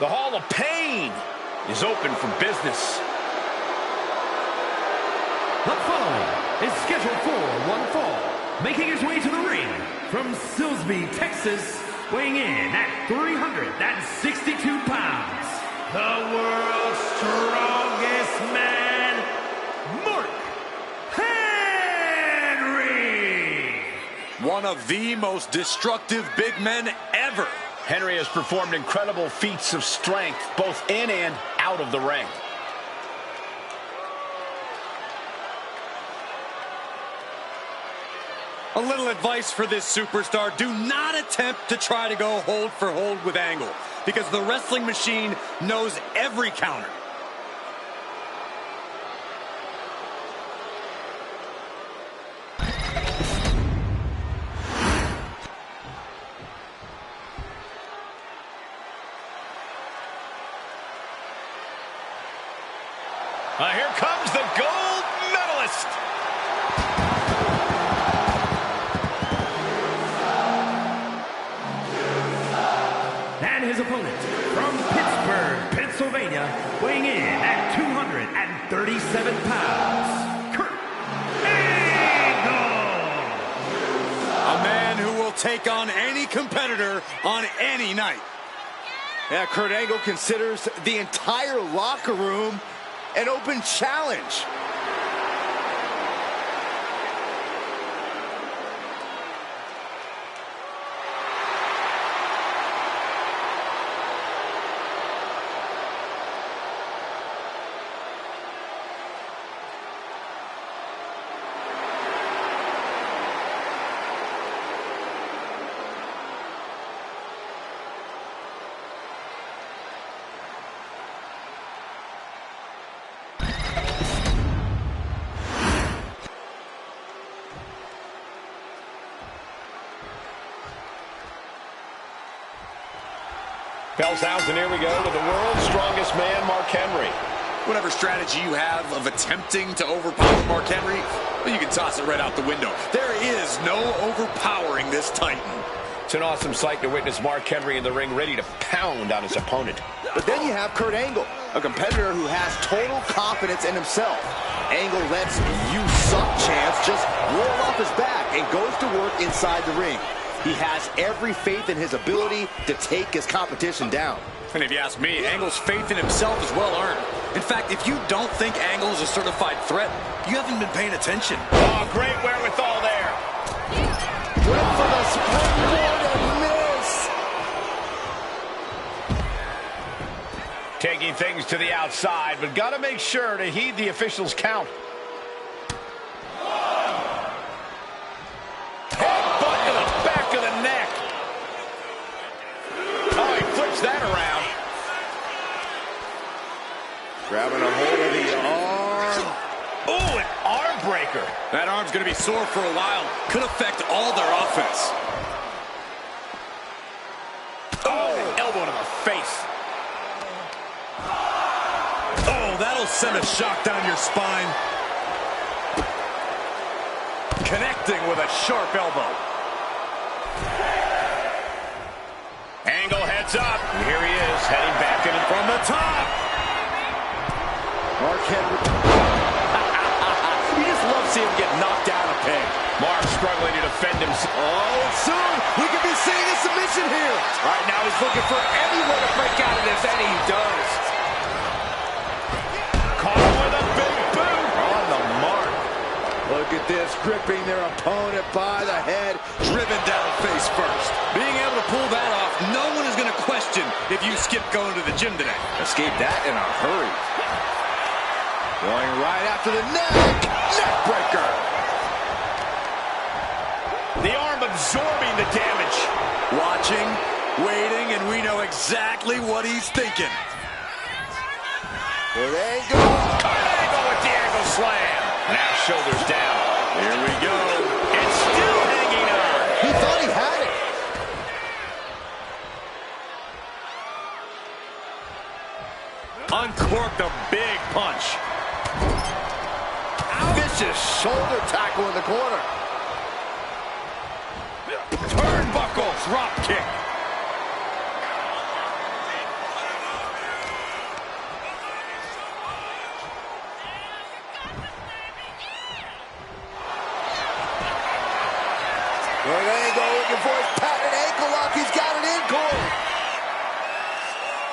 The Hall of Pain is open for business. The following is scheduled for one fall. Making his way to the ring from Silsbee, Texas, weighing in at 362 pounds, the world's strongest man, Mark Henry. One of the most destructive big men ever. Henry has performed incredible feats of strength, both in and out of the ring. A little advice for this superstar: do not attempt to try to go hold for hold with Angle, because the wrestling machine knows every counter. Here comes the gold medalist. And his opponent from Pittsburgh, Pennsylvania, weighing in at 237 pounds, Kurt Angle. A man who will take on any competitor on any night. Yeah, Kurt Angle considers the entire locker room an open challenge. Bell sounds, and here we go with the world's strongest man, Mark Henry. Whatever strategy you have of attempting to overpower Mark Henry, well, you can toss it right out the window. There is no overpowering this Titan. It's an awesome sight to witness Mark Henry in the ring, ready to pound on his opponent. But then you have Kurt Angle, a competitor who has total confidence in himself. Angle lets "you suck" chants just roll off his back and goes to work inside the ring. He has every faith in his ability to take his competition down. And if you ask me, Angle's faith in himself is well earned. In fact, if you don't think Angle is a certified threat, you haven't been paying attention. Oh, great wherewithal there. Went for the springboard and miss. Taking things to the outside, but got to make sure to heed the official's count. Headbutt to the back of the neck. Oh, he flips that around. Grabbing a hold of the arm. Oh, an arm breaker. That arm's going to be sore for a while. Could affect all their offense. Oh, elbow to the face. Oh, that'll send a shock down your spine. Connecting with a sharp elbow. Angle heads up. And here he is, heading back in from the top. Mark Henry. You just love seeing him get knocked down a peg. Mark struggling to defend himself. Oh, soon we could be seeing a submission here. Right now he's looking for anyone to break out of this, and he does. Caught him with a big boot. On the mark. Look at this, gripping their opponent by the head. Driven down face first. Being able to pull that off, no one is going to question if you skip going to the gym today. Escape that in a hurry. Going right after the neck. Neck breaker. The arm absorbing the damage. Watching, waiting, and we know exactly what he's thinking. There they go. Angle with the angle slam. Now shoulders down. Here we go. It's still hanging on. He thought he had it. Uncorked a big punch. Vicious shoulder tackle in the corner. Turnbuckle drop kick. Kurt Angle looking for his patented ankle lock. He's got it in, Corey.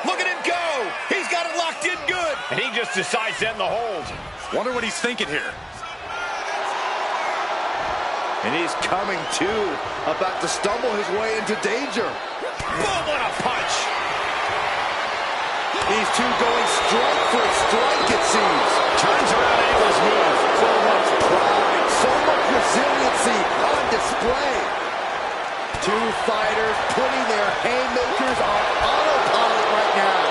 Look at him go. He's got it locked in good. And he just decides to end the hold. Wonder what he's thinking here. And he's coming to, about to stumble his way into danger. Boom, what a punch. These two going strike for strike, it seems. Turns around Angle's move. So much pride, so much resiliency on display. Two fighters putting their haymakers on autopilot right now.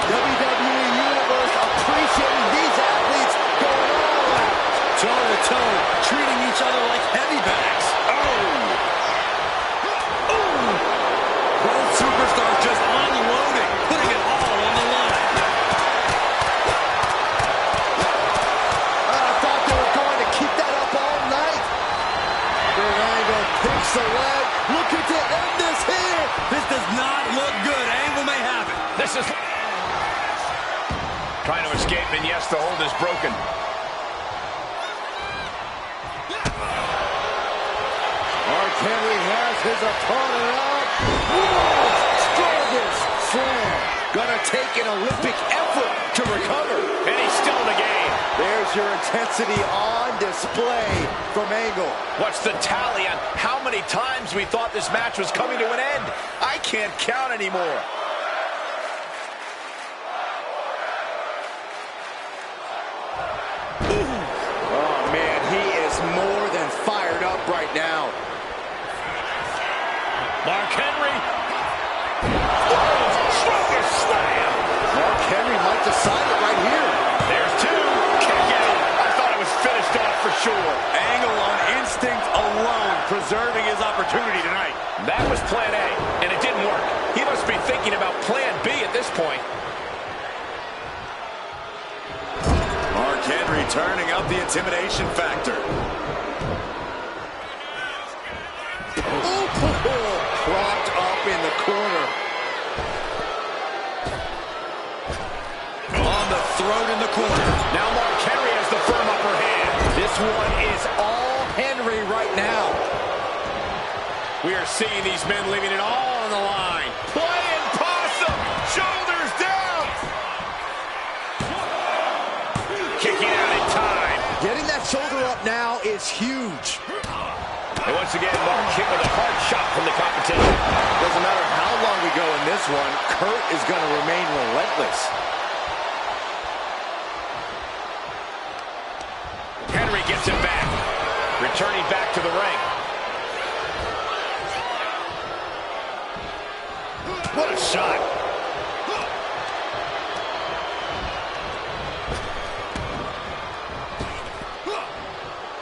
WWE Universe appreciating these athletes going all out. Toe-to-toe, treating each other like heavy bags. Both superstars just unloading, putting it all on the line. I thought they were going to keep that up all night. Kurt Angle picks the leg, looking to end this here. This does not look good. Angle may have it. This is trying to escape, and yes, the hold is broken. Mark Henry has his opponent up. World's strongest slam. Gonna take an Olympic effort to recover. And he's still in the game. There's your intensity on display from Angle. What's the tally on how many times we thought this match was coming to an end? I can't count anymore. Oh, man, he is more than fired up right now. Mark Henry. World's strongest slam. Mark Henry might decide it right here. There's two. Kick out. I thought it was finished off for sure. Angle on instinct alone, preserving his opportunity tonight. That was plan A, and it didn't work. He must be thinking about plan B at this point. Mark Henry turning up the intimidation factor. Propped up in the corner. On the throat in the corner. Now Mark Henry has the firm upper hand. This one is all Henry right now. We are seeing these men leaving it all on the line. Playing possum. Shoulders down. Kicking out in time. Getting that shoulder up now is huge. And once again, Mark hit with a hard shot from the competition. Doesn't matter how long we go in this one, Kurt is going to remain relentless. Henry gets him back. Returning back to the ring. What a shot.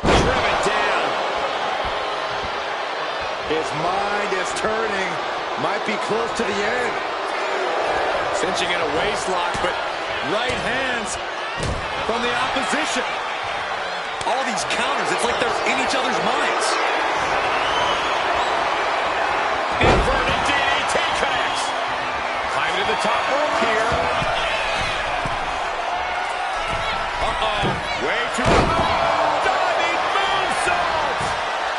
Driven down. His mind is turning. Might be close to the end. Cinching in a waist lock, but right hands from the opposition. All these counters, it's like they're in each other's minds. Inverted DDT connects. Climbing to the top rope here. Uh-oh. Way too diving moonsault.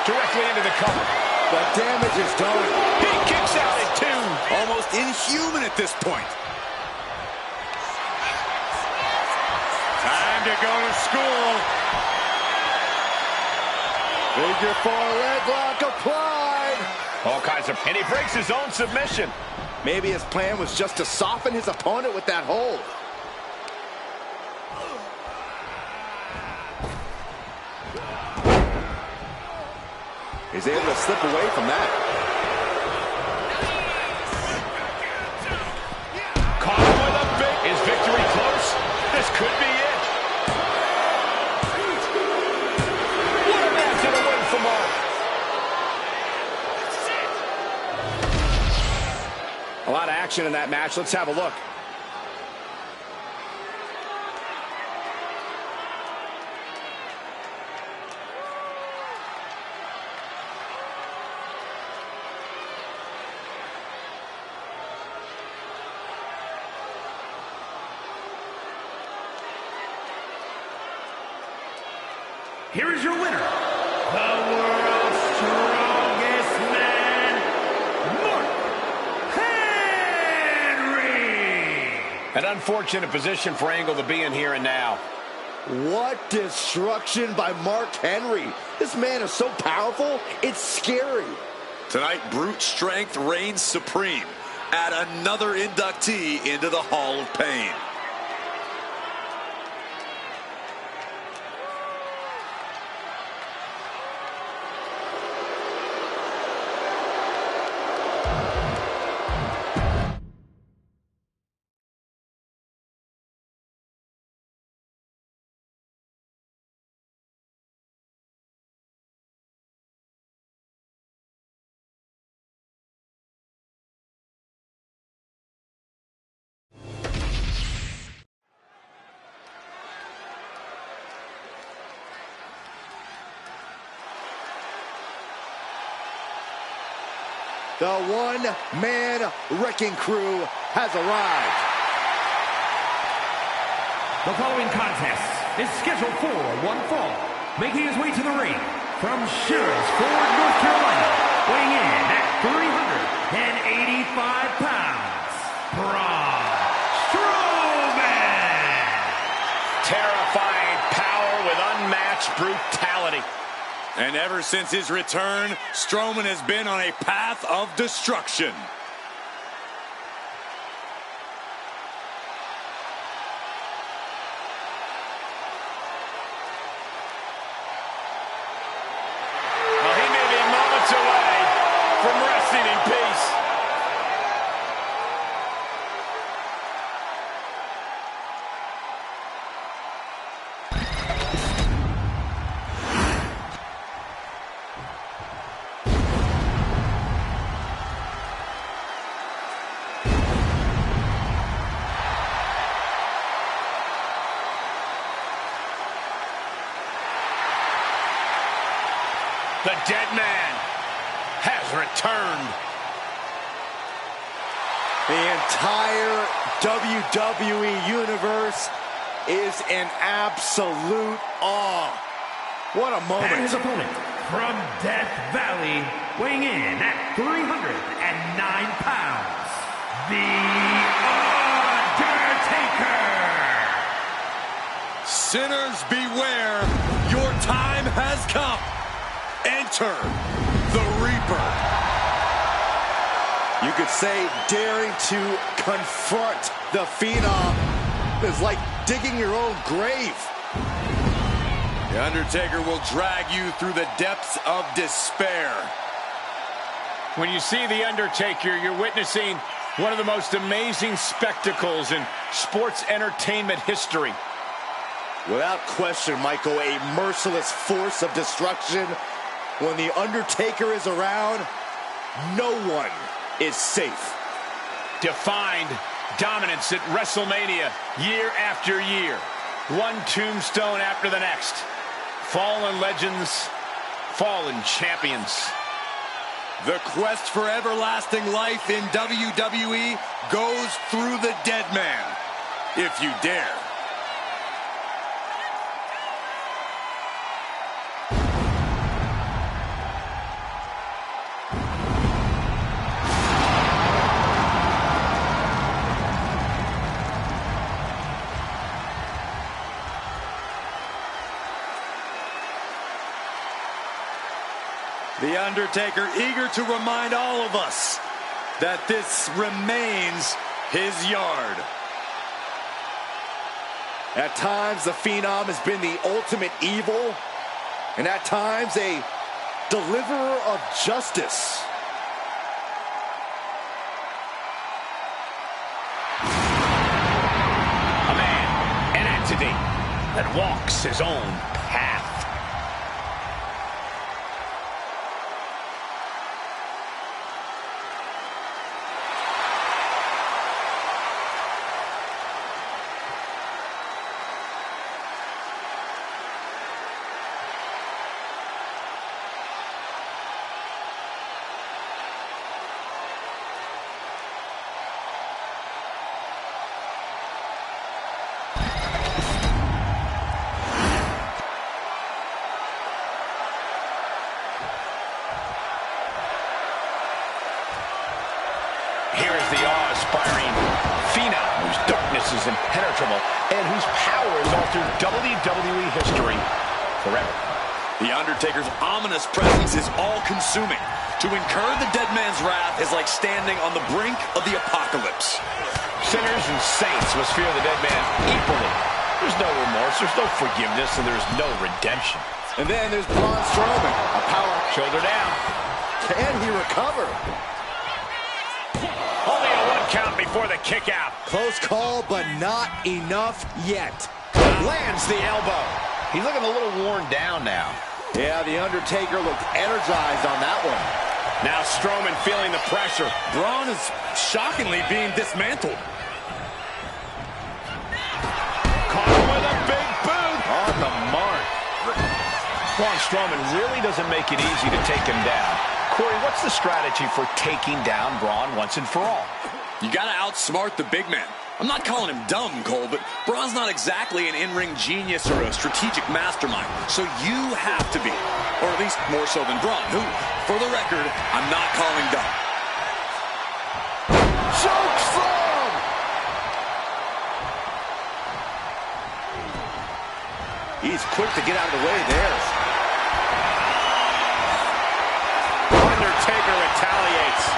Directly into the cover. The damage is done. He kicks out at two. Almost inhuman at this point. Time to go to school. Figure four leg lock applied. All kinds of... And he breaks his own submission. Maybe his plan was just to soften his opponent with that hold. He's able to slip away from that. Caught him with a big... Is victory close? This could be it. What a match and a win for Mark. A lot of action in that match. Let's have a look. here is your winner, the world's strongest man, Mark Henry. An unfortunate position for Angle to be in here and now. What destruction by Mark Henry. This man is so powerful, it's scary. Tonight, brute strength reigns supreme. Add another inductee into the Hall of Pain. The one-man wrecking crew has arrived. The following contest is scheduled for one fall. Making his way to the ring from Sherrinsford, North Carolina, weighing in at 385 pounds, Braun Strowman. Terrifying power with unmatched brutality. And ever since his return, Strowman has been on a path of destruction. Well, he may be moments away from resting in peace. The dead man has returned. The entire WWE Universe is in absolute awe. What a And moment. his opponent from Death Valley, weighing in at 309 pounds, The Undertaker. Sinners beware, your time has come. Enter the Reaper. You could say daring to confront the Phenom is like digging your own grave. The Undertaker will drag you through the depths of despair. When you see The Undertaker, you're witnessing one of the most amazing spectacles in sports entertainment history. Without question, Michael, a merciless force of destruction. When The Undertaker is around, no one is safe. Defined dominance at WrestleMania year after year. One tombstone after the next. Fallen legends, fallen champions. The quest for everlasting life in WWE goes through the dead man, if you dare. The Undertaker eager to remind all of us that this remains his yard. At times, the Phenom has been the ultimate evil, and at times, a deliverer of justice. A man, an entity that walks his own path. and whose powers altered WWE history forever. The Undertaker's ominous presence is all-consuming. To incur the dead man's wrath is like standing on the brink of the apocalypse. Sinners and saints must fear the dead man equally. There's no remorse, there's no forgiveness, and there's no redemption. And then there's Braun Strowman. A power. Shoulder down. Can he recover? Only a 1 count before the kick out. Close call, but not enough yet. Lands the elbow. He's looking a little worn down now. Yeah, the Undertaker looked energized on that one. Now Strowman feeling the pressure. Braun is shockingly being dismantled. Caught him with a big boot. On the mark. Braun Strowman really doesn't make it easy to take him down. Corey, what's the strategy for taking down Braun once and for all? You got to outsmart the big man. I'm not calling him dumb, Cole, but Braun's not exactly an in-ring genius or a strategic mastermind. So you have to be, or at least more so than Braun, who, for the record, I'm not calling dumb. Choke slam! He's quick to get out of the way there. Undertaker retaliates.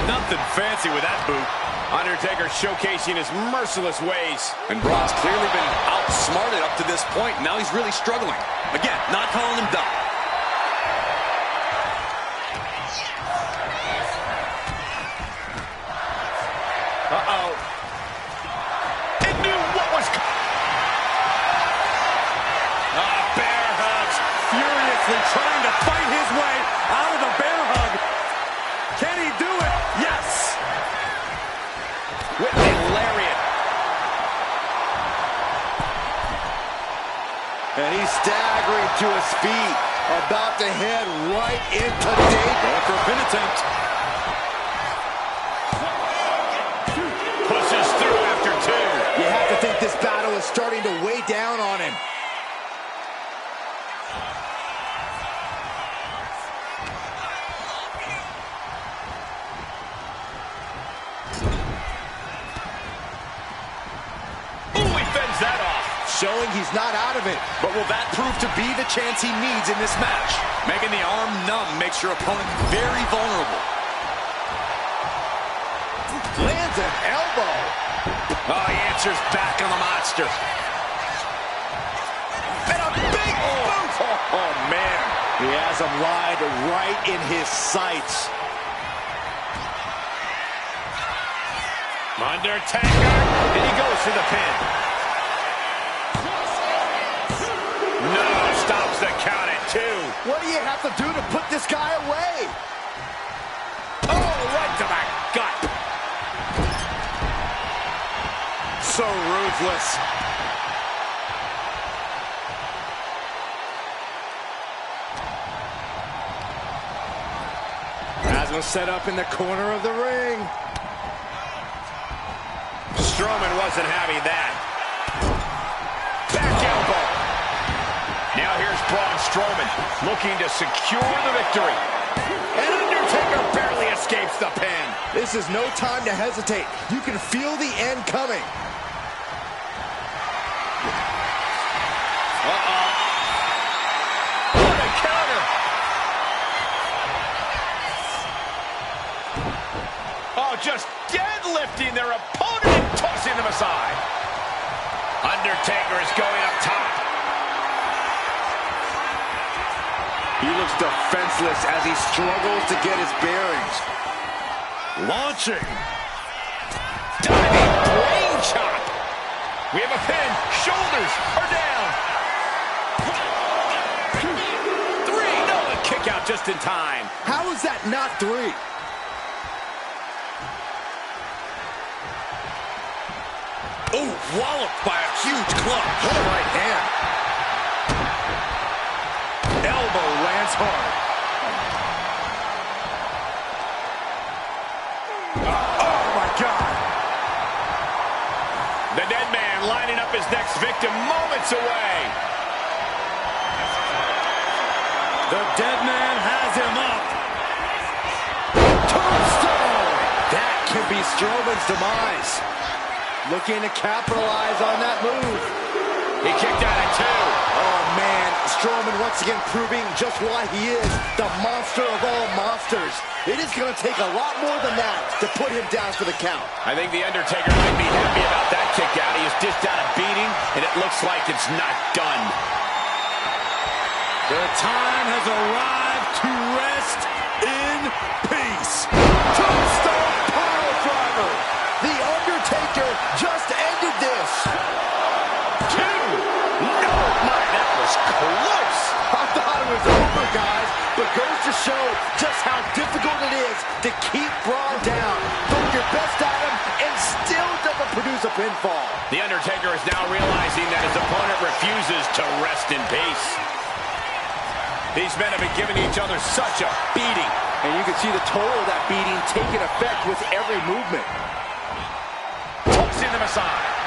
Nothing fancy with that boot. Undertaker showcasing his merciless ways. And Braun's clearly been outsmarted up to this point. Now he's really struggling. Again, not calling him dumb. Uh-oh. It knew what was bear hugs. Furiously trying to fight his way out of the bear hug. Can he do it? Yes! With a lariat. And he's staggering to his feet. About to head right into danger. Going for a pin attempt. Pushes through after 2. You have to think this battle is starting to weigh down on him. That off. Showing he's not out of it. But will that prove to be the chance he needs in this match? Making the arm numb makes your opponent very vulnerable. Lands an elbow. Oh, he answers back on the monster. And a big boot. Oh, man. He has him lined right in his sights. Undertaker. And he goes for the pin. No, stops the count at 2. What do you have to do to put this guy away? Oh, right to the gut. So ruthless. Has him set up in the corner of the ring. Strowman wasn't having that. Back elbow. Now here's Braun Strowman looking to secure the victory. And Undertaker barely escapes the pin. This is no time to hesitate. You can feel the end coming. Uh-oh. What a counter. Oh, just deadlifting their opponent and tossing them aside. Undertaker is going up top. He looks defenseless as he struggles to get his bearings. Launching. Diving brain chop. We have a pin. Shoulders are down. 3. No, a kick out just in time. How is that not 3? Oh, walloped by a huge club. What a right hand. Elbow lands hard. Oh, my God. The dead man lining up his next victim moments away. The dead man has him up. be Strowman's demise. Looking to capitalize on that move. He kicked out at 2. Oh, man. Strowman once again proving just why he is the monster of all monsters. It is going to take a lot more than that to put him down for the count. I think The Undertaker might be happy about that kick out. He has dished out a beating, and it looks like it's not done. The time has arrived to rest in peace. Tombstone piledriver. The Undertaker just ended this. 2. No, my, that was close. I thought it was over, guys, but goes to show just how difficult it is to keep Braun down. Throw your best at him and still doesn't produce a pinfall. The Undertaker is now realizing that his opponent refuses to rest in peace. These men have been giving each other such a beating. And you can see the toll of that beating taking effect with every movement. Tossing them aside.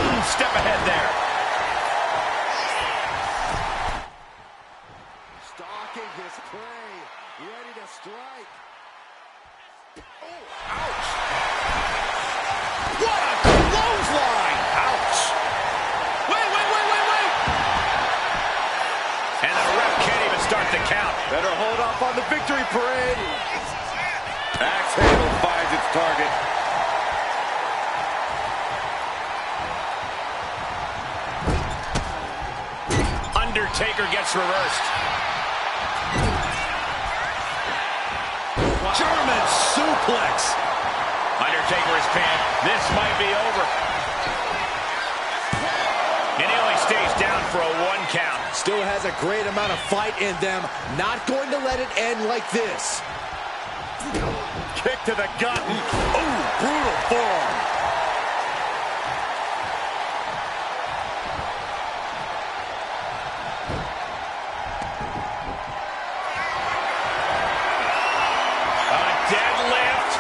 One step ahead there. Stalking his prey, ready to strike. Oh, ouch! What a clothesline! Ouch. Wait. And the ref can't even start the count. Better hold off on the victory parade. Axe handle finds its target. Undertaker gets reversed. German suplex. Undertaker is pinned. This might be over. And he only stays down for a 1 count. Still has a great amount of fight in them. Not going to let it end like this. Kick to the gut. Ooh, brutal forearm. Deadlift.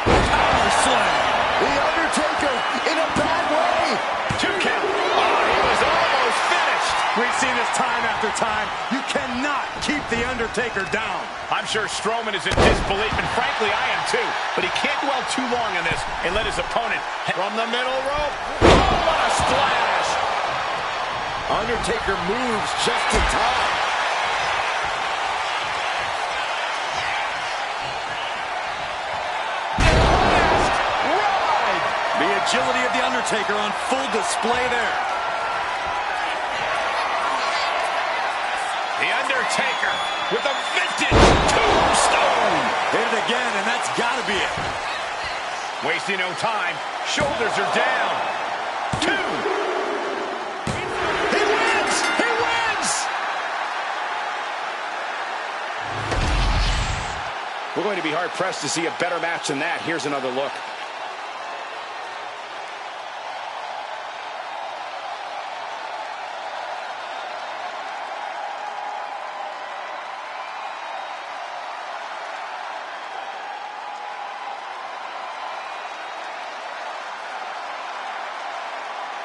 Power slam. The Undertaker in a bad way. 2 count. Oh, he was almost finished. We've seen this time after time. You cannot keep The Undertaker down. I'm sure Strowman is in disbelief, and frankly, I am too. But he can't dwell too long on this and let his opponent from the middle rope. Oh, what a splash. Undertaker moves just in time. The agility of The Undertaker on full display there. The Undertaker with a vintage tombstone. Hit it again, and that's got to be it. Wasting no time. Shoulders are down. 2. He wins! He wins! We're going to be hard-pressed to see a better match than that. Here's another look.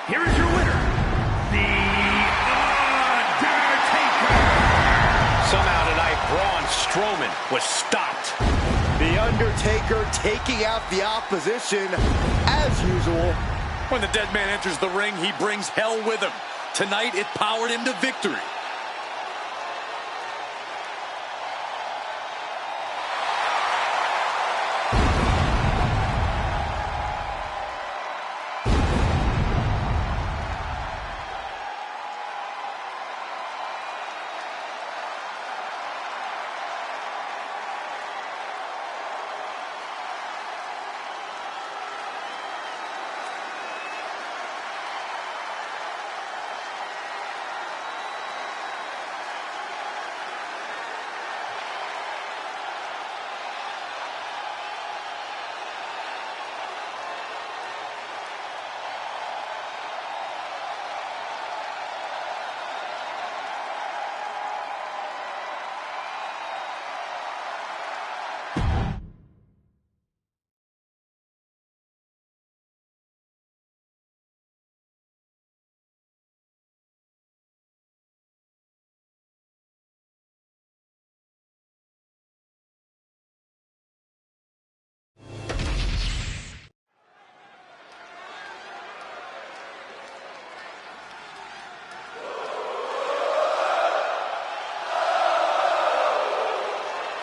Here is your winner, The Undertaker. Somehow tonight, Braun Strowman was stopped. The Undertaker taking out the opposition as usual. When the dead man enters the ring, he brings hell with him. Tonight, it powered him to victory.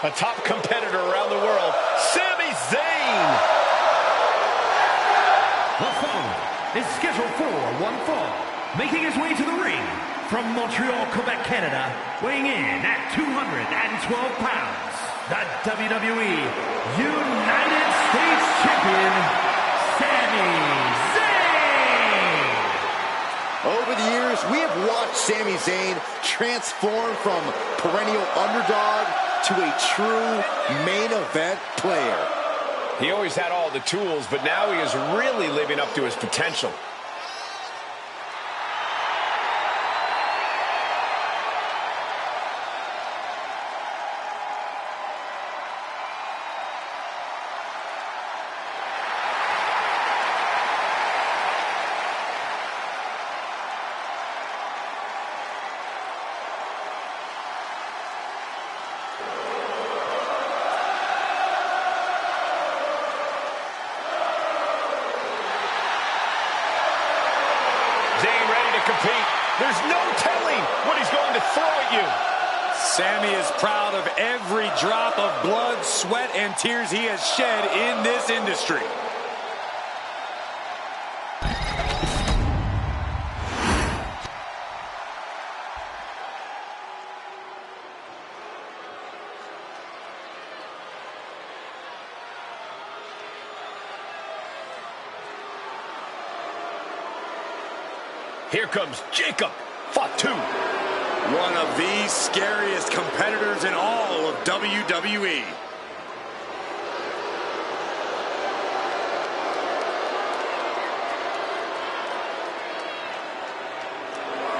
a top competitor around the world, Sami Zayn. The following is scheduled for one fall, making his way to the ring from Montreal, Quebec, Canada, weighing in at 212 pounds, the WWE United States Champion, Sami Zayn. Over the years, we have watched Sami Zayn transform from perennial underdog to a true main event player. He always had all the tools, but now he is really living up to his potential. Compete. There's no telling what he's going to throw at you. Sami is proud of every drop of blood, sweat, and tears he has shed in this industry. Here comes Jacob Fatu. One of the scariest competitors in all of WWE.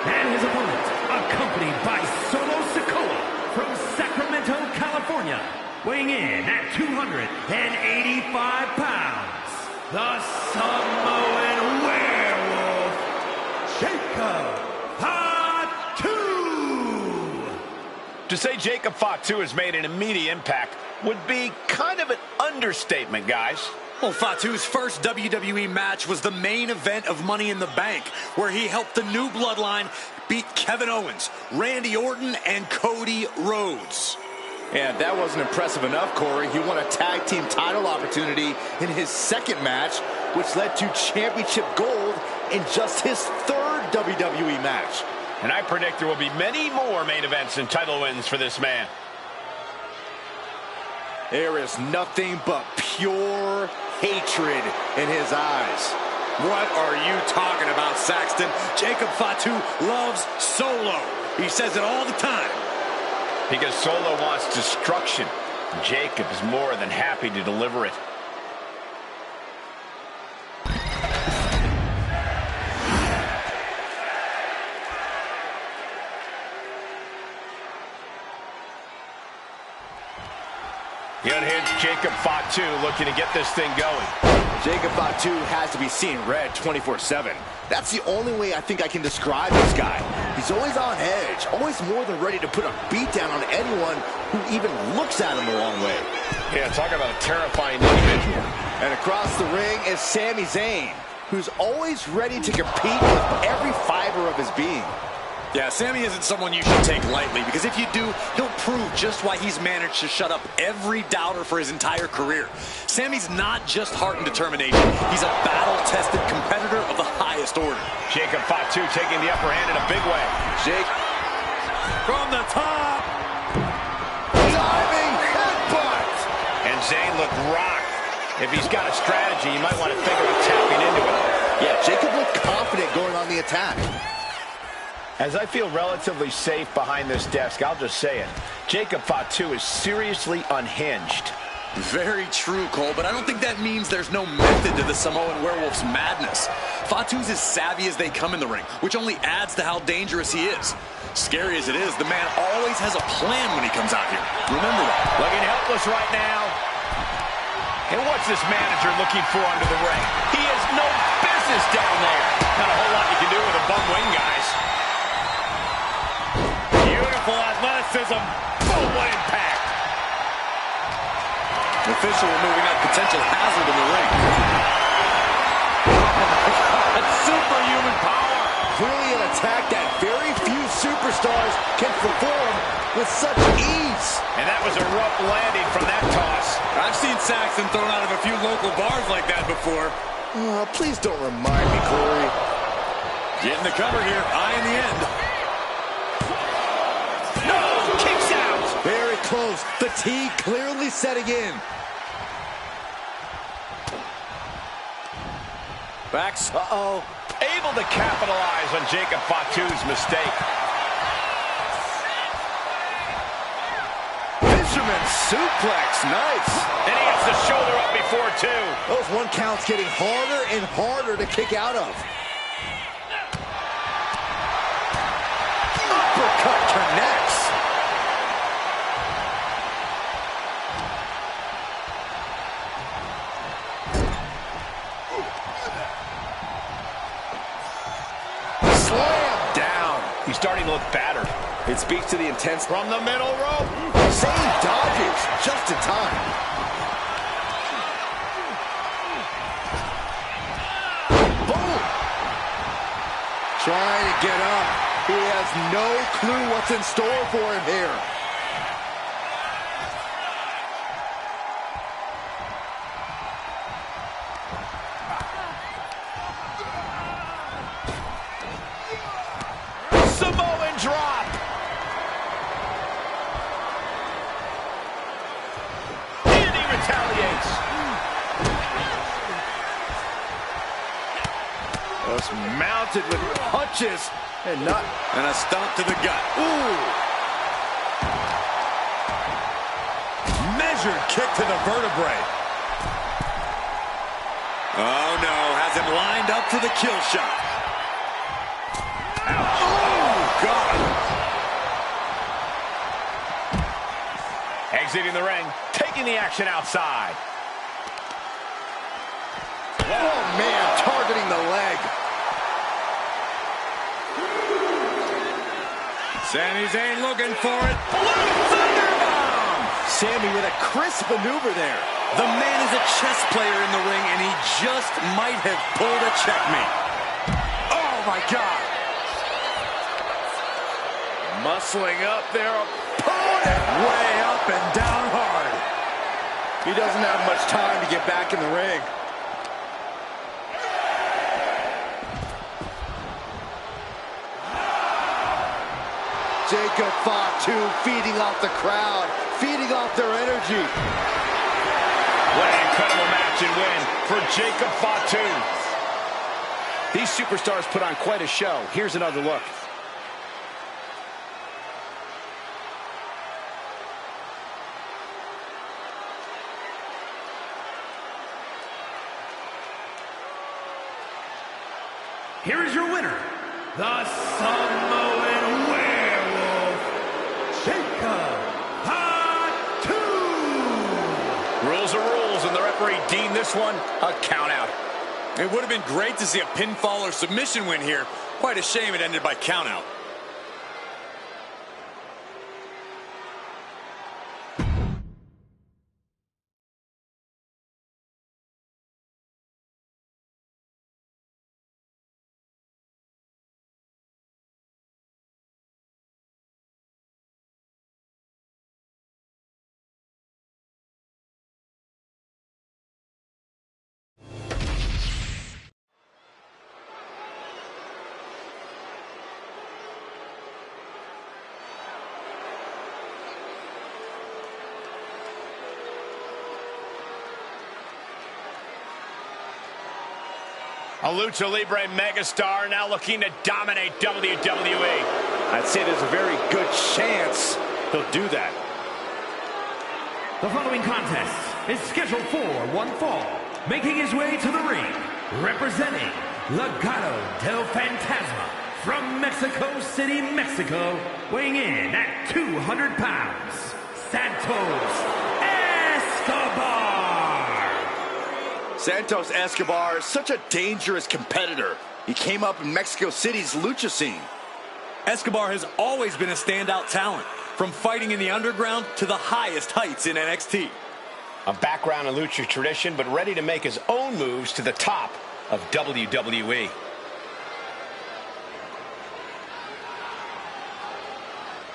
And his opponent, accompanied by Solo Sikoa from Sacramento, California, weighing in at 285 pounds, the Samoan Werewolf, Jacob Fatu. To say Jacob Fatu has made an immediate impact would be kind of an understatement, guys. Well, Fatu's first WWE match was the main event of Money in the Bank, where he helped the New Bloodline beat Kevin Owens, Randy Orton, and Cody Rhodes. And if that wasn't impressive enough, Corey, he won a tag team title opportunity in his second match, which led to championship gold in just his third WWE match. And I predict there will be many more main events and title wins for this man. There is nothing but pure hatred in his eyes. What are you talking about, Saxton? Jacob Fatu loves Solo. He says it all the time. Because Solo wants destruction. Jacob is more than happy to deliver it. The unhinged Jacob Fatu looking to get this thing going. Jacob Fatu has to be seeing red 24/7. That's the only way I think I can describe this guy. He's always on edge, always more than ready to put a beat down on anyone who even looks at him the wrong way. Yeah, talk about a terrifying individual. And across the ring is Sami Zayn, who's always ready to compete with every fiber of his being. Yeah, Sami isn't someone you should take lightly, because if you do, he'll prove just why he's managed to shut up every doubter for his entire career. Sami's not just heart and determination. He's a battle-tested competitor of the highest order. Jacob Fatu taking the upper hand in a big way. Jake from the top. Diving headbutt. And Zayn looked rocked. If he's got a strategy, you might want to think about tapping into it. Yeah, Jacob looked confident going on the attack. As I feel relatively safe behind this desk, I'll just say it. Jacob Fatu is seriously unhinged. Very true, Cole, but I don't think that means there's no method to the Samoan Werewolf's madness. Fatu's as savvy as they come in the ring, which only adds to how dangerous he is. Scary as it is, the man always has a plan when he comes out here. Remember that. Looking helpless right now. And what's this manager looking for under the ring? He has no business down there. Not a whole lot you can do with a bum wing, guys. Beautiful athleticism. Boom, what impact. The official removing that potential hazard in the ring. That's superhuman power. Clearly an attack that very few superstars can perform with such ease. And that was a rough land. Saxon thrown out of a few local bars like that before. Please don't remind me, Corey. Getting the cover here, eye in the end. No, kicks out. Very close. Fatigue clearly setting in. Backs. Uh-oh. Able to capitalize on Jacob Fatu's mistake. Fisherman suplex. Nice. And he gets the shoulder up before two. Those one counts getting harder and harder to kick out of. Uppercut connects. Slam down. He's starting to look battered. It speaks to the intense From the middle rope. same dodges just in time. Boom. Trying to get up. He has no clue what's in store for him here. Samoan drop. And he retaliates. Was mounted with punches and not. And a stomp to the gut. Ooh. Measured kick to the vertebrae. Oh no, has him lined up for the kill shot. Oh God. Exiting the ring, taking the action outside. Oh man, targeting the leg. Sami Zayn looking for it. Sami with a crisp maneuver there. The man is a chess player in the ring, and he just might have pulled a checkmate. Oh my God. Muscling up their opponent. Way up and down hard. He doesn't have much time to get back in the ring. Jacob Fatu feeding off the crowd, feeding off their energy. What an incredible match and win for Jacob Fatu. These superstars put on quite a show. Here's another look. Here is your winner, the Samoan Werewolf, Jacob Fatu. Rules are rules, and the referee deemed this one a count out. It would have been great to see a pinfall or submission win here. Quite a shame it ended by count out. A Lucha Libre megastar now looking to dominate WWE. I'd say there's a very good chance he'll do that. The following contest is scheduled for one fall. Making his way to the ring, representing Legado del Fantasma from Mexico City, Mexico, weighing in at 200 pounds, Santos Escobar. Santos Escobar is such a dangerous competitor. He came up in Mexico City's lucha scene. Escobar has always been a standout talent, from fighting in the underground to the highest heights in NXT. A background in lucha tradition, but ready to make his own moves to the top of WWE.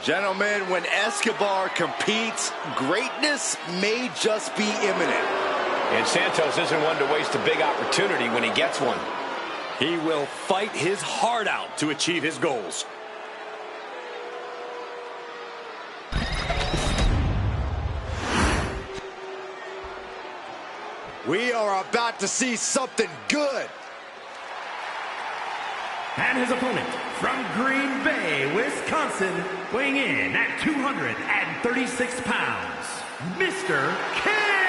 Gentlemen, when Escobar competes, greatness may just be imminent. And Santos isn't one to waste a big opportunity when he gets one. He will fight his heart out to achieve his goals. We are about to see something good. And his opponent from Green Bay, Wisconsin, weighing in at 236 pounds, Mr. Kennedy!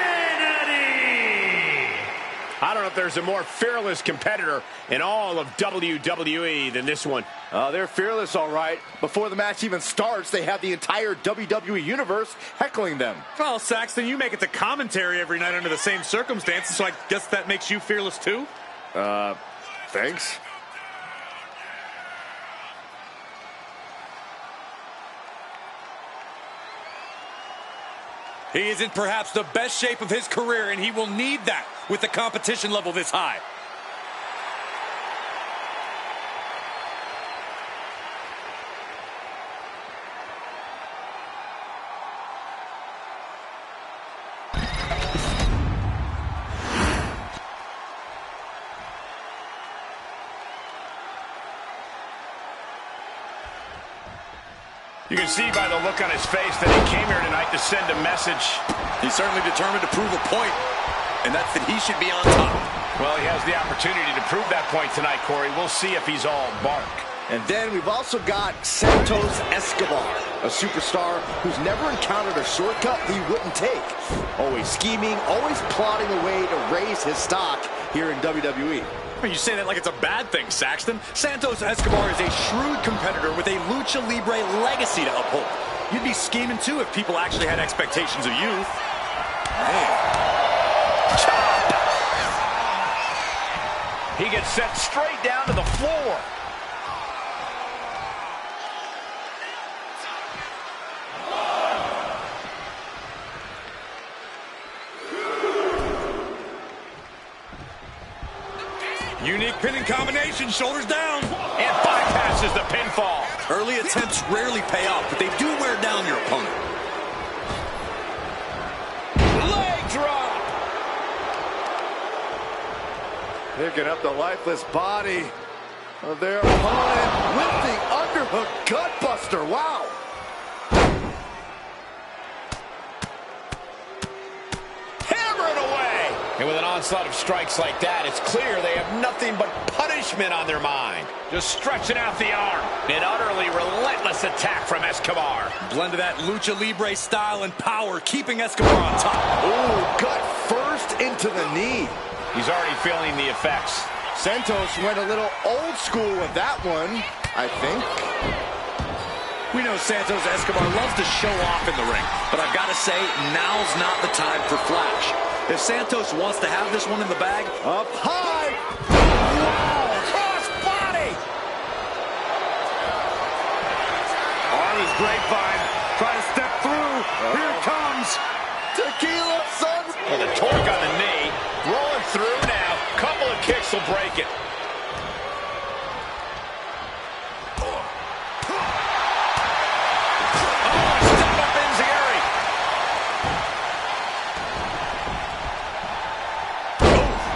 I don't know if there's a more fearless competitor in all of WWE than this one. They're fearless, all right. Before the match even starts, they have the entire WWE Universe heckling them. Well, Saxton, you make it to commentary every night under the same circumstances, so I guess that makes you fearless too? Thanks. He is in perhaps the best shape of his career, and he will need that with the competition level this high. You can see by the look on his face that he came here tonight to send a message. He's certainly determined to prove a point, and that's that he should be on top. Well, he has the opportunity to prove that point tonight, Corey. We'll see if he's all bark. And then we've also got Santos Escobar, a superstar who's never encountered a shortcut he wouldn't take. Always scheming, always plotting a way to raise his stock here in WWE. You say that like it's a bad thing, Saxton. Santos Escobar is a shrewd competitor with a Lucha Libre legacy to uphold. You'd be scheming too if people actually had expectations of you. Man. He gets sent straight down to the floor. Unique pinning combination, shoulders down. And bypasses the pinfall. Early attempts rarely pay off, but they do wear down your opponent. Leg drop. Picking up the lifeless body of their opponent with the underhook gutbuster. Wow. Hammer it away. And with an onslaught of strikes like that, it's clear they have nothing but punishment on their mind. Just stretching out the arm. An utterly relentless attack from Escobar. Blend of that Lucha Libre style and power, keeping Escobar on top. Ooh, gut first into the knee. He's already feeling the effects. Santos went a little old school with that one, I think. We know Santos Escobar loves to show off in the ring, but I've got to say, now's not the time for flash. If Santos wants to have this one in the bag, up high. Wow, cross body. arm is grapevine. Try to step through. Here it comes. Tequila, son. With a torque on the knee, rolling through now. Couple of kicks will break it.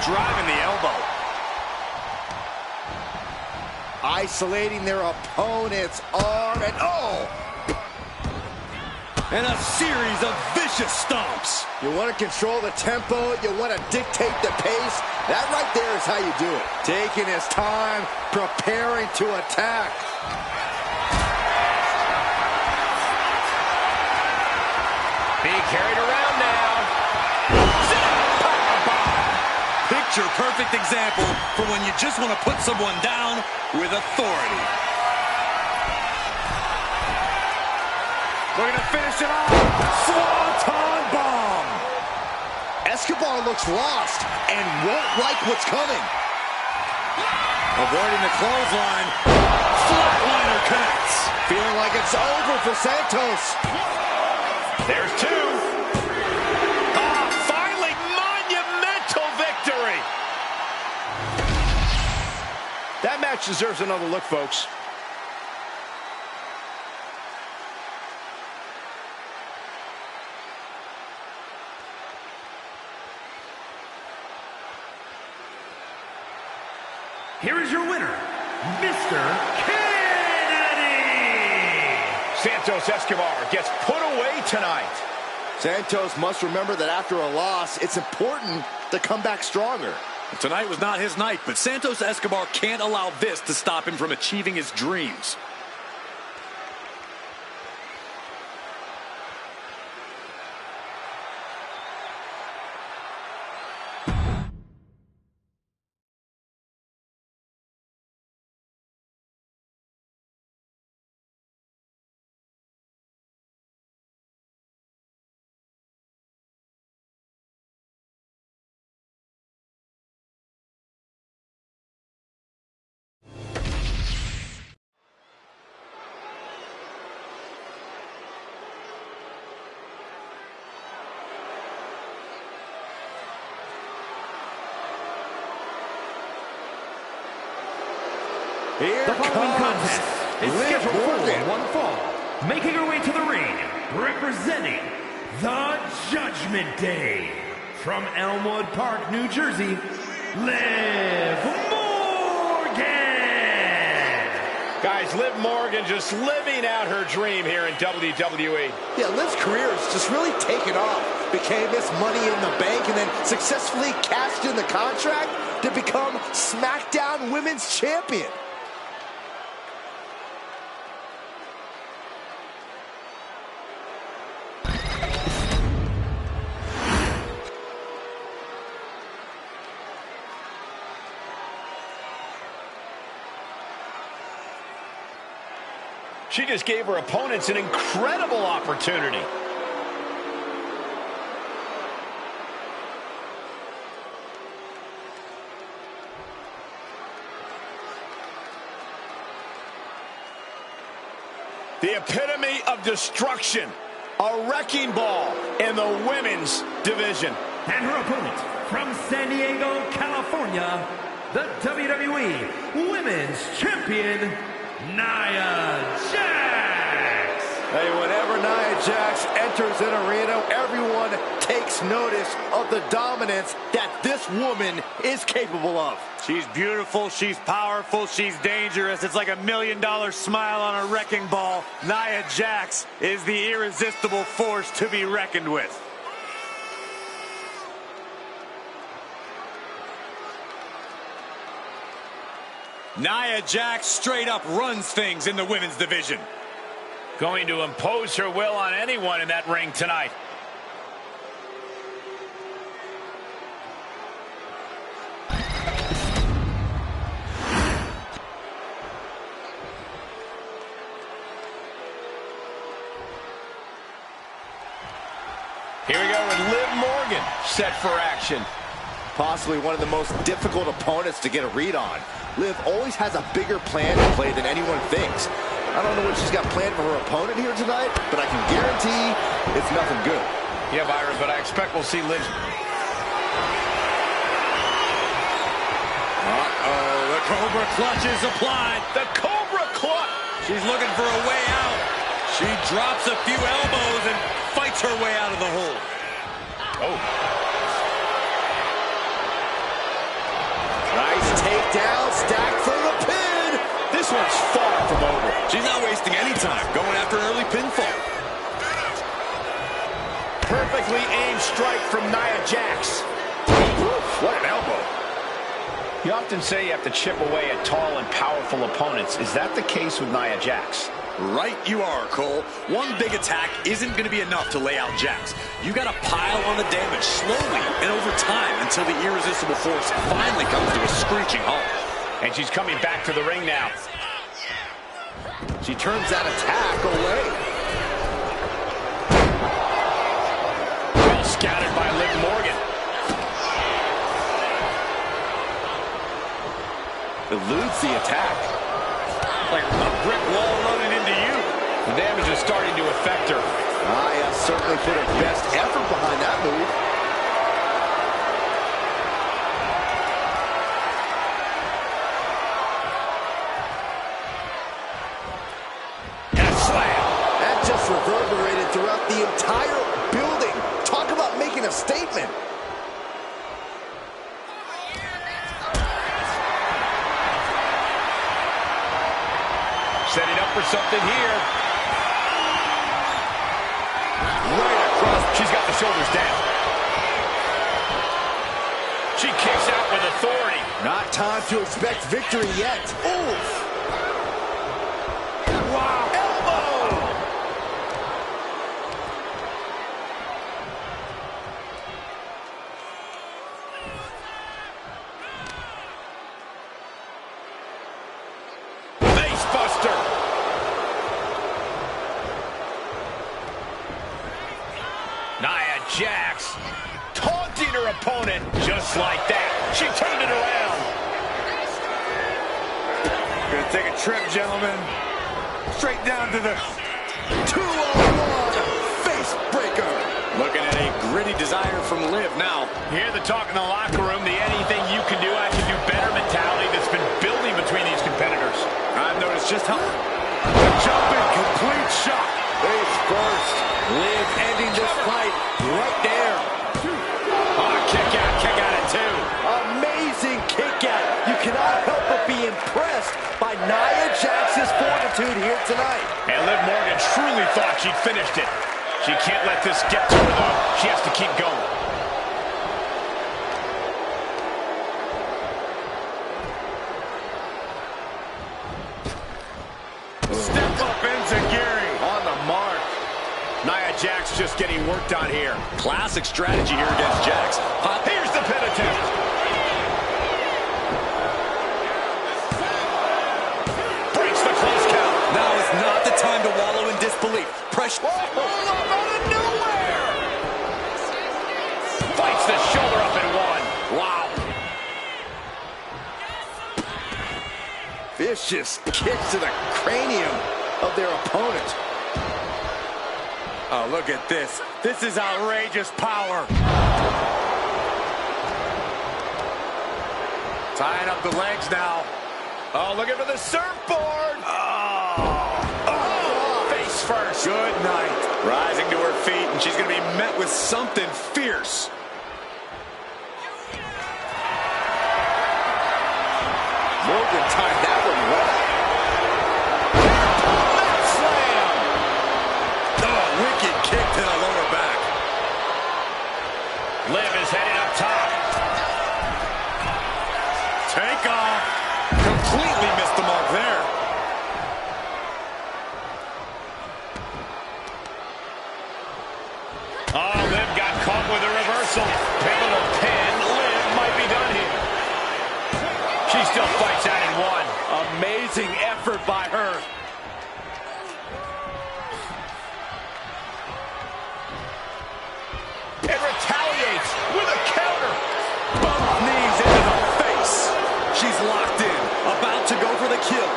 Driving the elbow. Isolating their opponent's arm, and oh! And a series of vicious stomps. You want to control the tempo, you want to dictate the pace. That right there is how you do it. Taking his time, preparing to attack. Being carried around now. Perfect example for when you just want to put someone down with authority. We're going to finish it off. Swanton bomb. Escobar looks lost and won't like what's coming. Avoiding the clothesline. Flatliner connects. Feeling like it's over for Santos. There's two. Finally, monumental victory. That match deserves another look, folks. here is your winner, Mr. Kennedy! Santos Escobar gets put away tonight. Santos must remember that after a loss, it's important to come back stronger. Tonight was not his night, but Santos Escobar can't allow this to stop him from achieving his dreams. Here The following contest is scheduled for one fall. Making her way to the ring, representing the Judgment Day. From Elmwood Park, New Jersey, Liv Morgan! Guys, Liv Morgan just living out her dream here in WWE. Yeah, Liv's career has just really taken off. Became Miss Money in the Bank and then successfully cashed in the contract to become Smackdown Women's Champion. She just gave her opponents an incredible opportunity. The epitome of destruction. A wrecking ball in the women's division. And her opponent, from San Diego, California, the WWE Women's Champion, Nia Jax. Hey, whenever Nia Jax enters an arena, everyone takes notice of the dominance that this woman is capable of. She's beautiful, she's powerful, she's dangerous. It's like $1 million smile on a wrecking ball. Nia Jax is the irresistible force to be reckoned with. Nia Jax straight up runs things in the women's division. Going to impose her will on anyone in that ring tonight. Here we go with Liv Morgan set for action. Possibly one of the most difficult opponents to get a read on. Liv always has a bigger plan to play than anyone thinks. I don't know what she's got planned for her opponent here tonight, but I can guarantee it's nothing good. Yeah, Byron, but I expect we'll see Liv. Uh-oh, the Cobra Clutch is applied. The Cobra Clutch. She's looking for a way out. She drops a few elbows and fights her way out of the hole. Oh. Nice takedown, stacked for the pin. This one's far from over. She's not wasting any time, going after an early pinfall. Perfectly aimed strike from Nia Jax. What an elbow. You often say you have to chip away at tall and powerful opponents. Is that the case with Nia Jax? Right you are, Cole. One big attack isn't going to be enough to lay out Jax. You got to pile on the damage slowly and over time until the irresistible force finally comes to a screeching halt. And she's coming back to the ring now. She turns that attack away. Well scouted by Liv Morgan. Eludes the attack. Like a brick wall running into you. The damage is starting to affect her. Nia certainly put her best effort behind that move. And a slam. That just reverberated throughout the entire building. Talk about making a statement. something here. Right across. She's got the shoulders down. She kicks out with authority. Not time to expect victory yet. Oof. Wow. Elbow. Face buster. Nia Jax taunting her opponent just like that. She turned it around. Gonna take a trip, gentlemen. Straight down to the 2-on-1 face breaker. Looking at a gritty desire from Liv now. You hear the talk in the locker room, the anything you can do, I can do better mentality that's been building between these competitors. I've noticed just how the jumping complete shot. Face first. Liv ending this fight right there. Oh, kick out at two. Amazing kick out. You cannot help but be impressed by Nia Jax's fortitude here tonight. And Liv Morgan truly thought she'd finished it. She can't let this get to her, though. She has to keep going. Step up enziguri. On the mark. Nia Jax just getting worked on here. Classic strategy here against Jax. Here's the pin attempt. Breaks the close count. Now is not the time to wallow in disbelief. Pressure. Oh, out of nowhere. Fights the shoulder up in one. Wow. Vicious kicks to the cranium of their opponent. Oh, look at this. This is outrageous power. Tying up the legs now. Oh, looking for the surfboard. Oh, face first. Good night. Rising to her feet, and she's going to be met with something fierce. Morgan timed that one well. Slam. Oh, wicked kick to the lower back. Liv is heading up top. Take off. Completely missed the mark there. Oh, Liv got caught with a reversal. Pivotal pin. Liv might be done here. She still fights out in one. Amazing effort by her. And retaliates with a counter. Both knees into the face. She's locked in, about to go for the kill.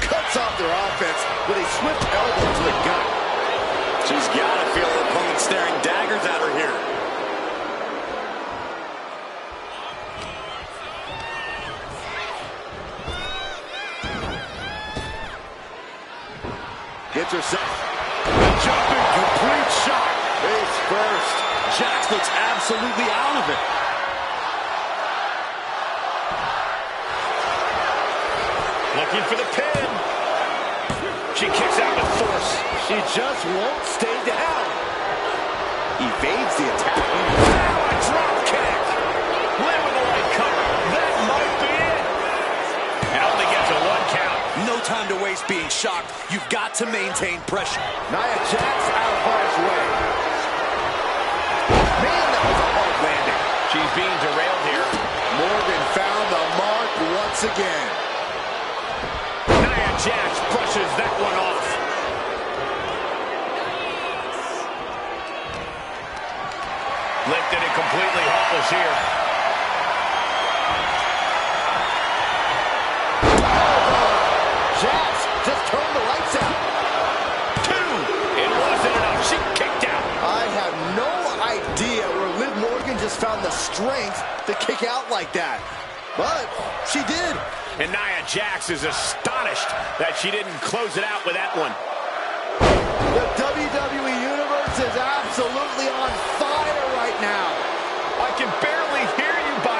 Cuts off their offense with a swift elbow to the gut. She's got to feel her opponent staring daggers at her here. Gets herself. Jumping complete shot. Face first. Jax looks absolutely out of it. Looking for the pin. She kicks out with force. She just won't stay down. Evades the attack. Now a drop kick. Liv with the right cover. That might be it. And only gets a one count. No time to waste being shocked. You've got to maintain pressure. Nia Jax out of harm's way. Man, that was a hard landing. She's being derailed here. Morgan found the mark once again. Nia Jax brushes that one off. Lifted and completely helpless here. Jax just turned the lights out. Two. It wasn't enough. She kicked out. I have no idea where Liv Morgan just found the strength to kick out like that. But she did. And Nia Jax is astonished that she didn't close it out with that one. The WWE Universe is absolutely on fire right now. I can barely hear you, by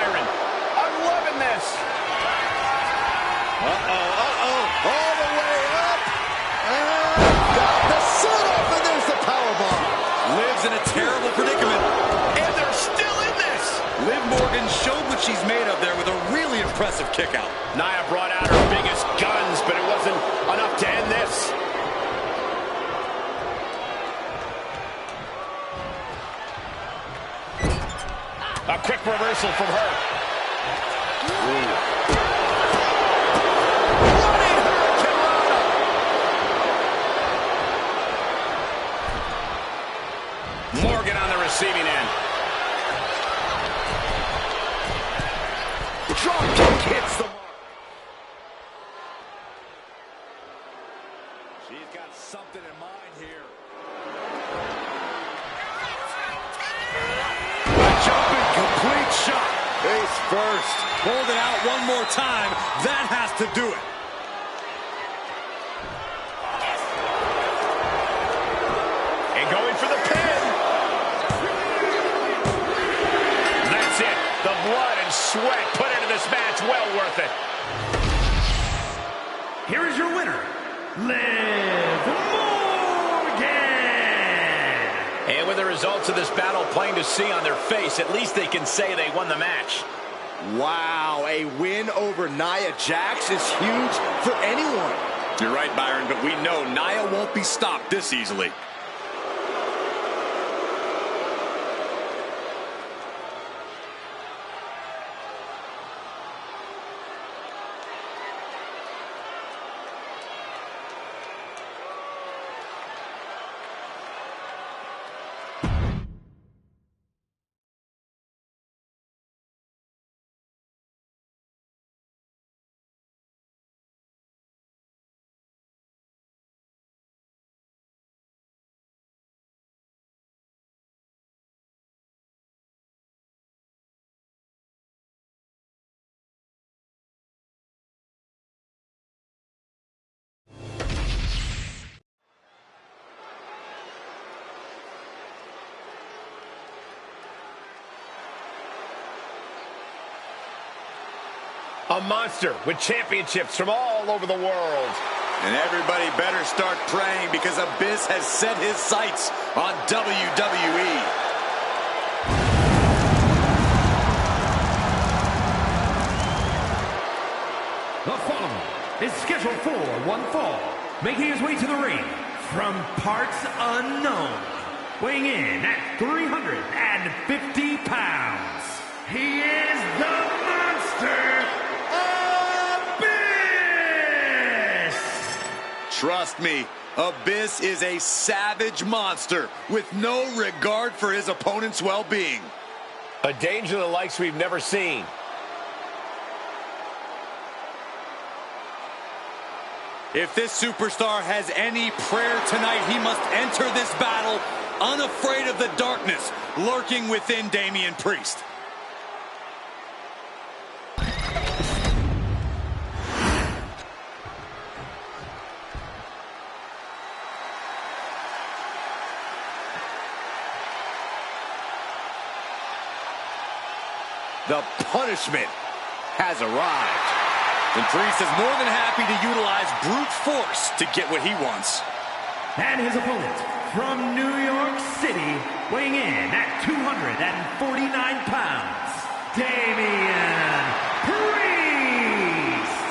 impressive kick out. Nia brought out her biggest guns, but it wasn't enough to end this. A quick reversal from her. Running Hurricanrana. Morgan on the receiving end. Drop kick hits the mark. She's got something in mind here. Jumping complete shot. Face first. Hold it out one more time. That has to do it. And going for the pin. That's it. The blood and sweat put into this match. Well worth it. Here is your winner, Liv Morgan. And with the results of this battle plain to see on their face, at least they can say they won the match. Wow, a win over Nia Jax is huge for anyone. You're right, Byron, but we know Nia won't be stopped this easily. A monster with championships from all over the world. And everybody better start praying because Abyss has set his sights on WWE. The following is scheduled for one fall, making his way to the ring from parts unknown, weighing in at 350 pounds. He is the monster, Abyss! Trust me, Abyss is a savage monster with no regard for his opponent's well-being. A danger the likes we've never seen. If this superstar has any prayer tonight, he must enter this battle unafraid of the darkness lurking within Damian Priest. The punishment has arrived. And Priest is more than happy to utilize brute force to get what he wants. And his opponent from New York City, weighing in at 249 pounds, Damian Priest.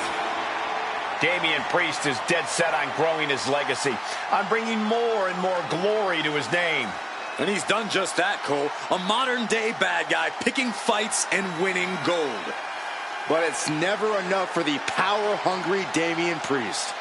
Damian Priest is dead set on growing his legacy, on bringing more and more glory to his name. And he's done just that, Cole. A modern-day bad guy picking fights and winning gold. But it's never enough for the power-hungry Damian Priest.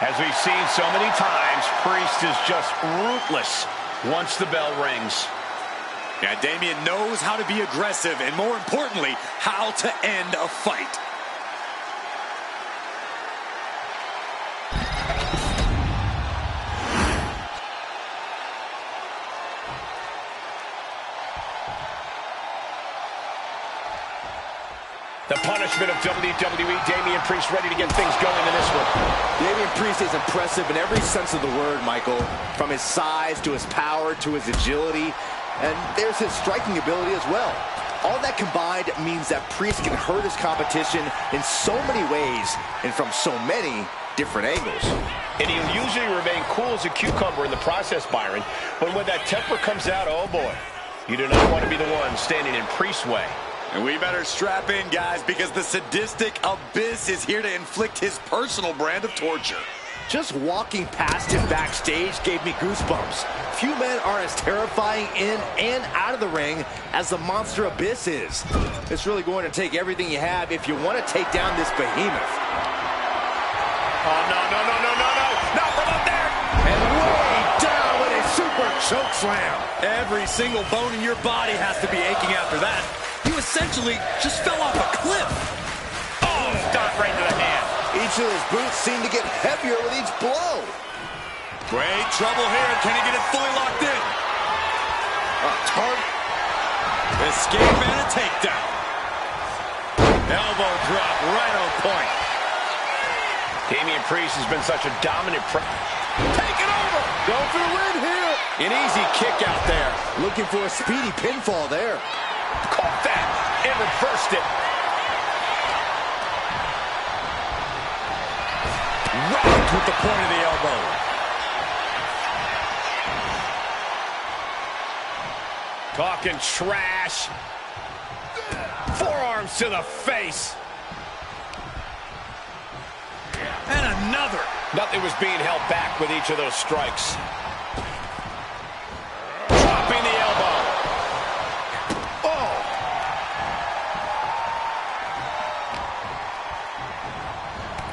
As we've seen so many times, Priest is just ruthless once the bell rings. Yeah, Damian knows how to be aggressive and, more importantly, how to end a fight. The punishment of WWE. Damian Priest ready to get things going in this one. Damian Priest is impressive in every sense of the word, Michael. From his size to his power to his agility. And there's his striking ability as well. All that combined means that Priest can hurt his competition in so many ways and from so many different angles. And he'll usually remain cool as a cucumber in the process, Byron. But when that temper comes out, oh boy, you do not want to be the one standing in Priest's way. And we better strap in, guys, because the sadistic Abyss is here to inflict his personal brand of torture. Just walking past him backstage gave me goosebumps. Few men are as terrifying in and out of the ring as the monster Abyss is. It's really going to take everything you have if you want to take down this behemoth. Oh, no, no, no, no, no, no. Not from up there. And way down with a super choke slam. Every single bone in your body has to be aching after that. You essentially just fell off a cliff. Oh, stop right to the hand. Each of his boots seem to get heavier with each blow. Great trouble here. Can he get it fully locked in? Target. Escape and a takedown. Elbow drop right on point. Damian Priest has been such a dominant Take it over. Going for the win here. An easy kick out there. Looking for a speedy pinfall there. Caught that and reversed it. Rocked with the point of the elbow. Talking trash. Forearms to the face. And another. Nothing was being held back with each of those strikes. Dropping the elbow. Oh.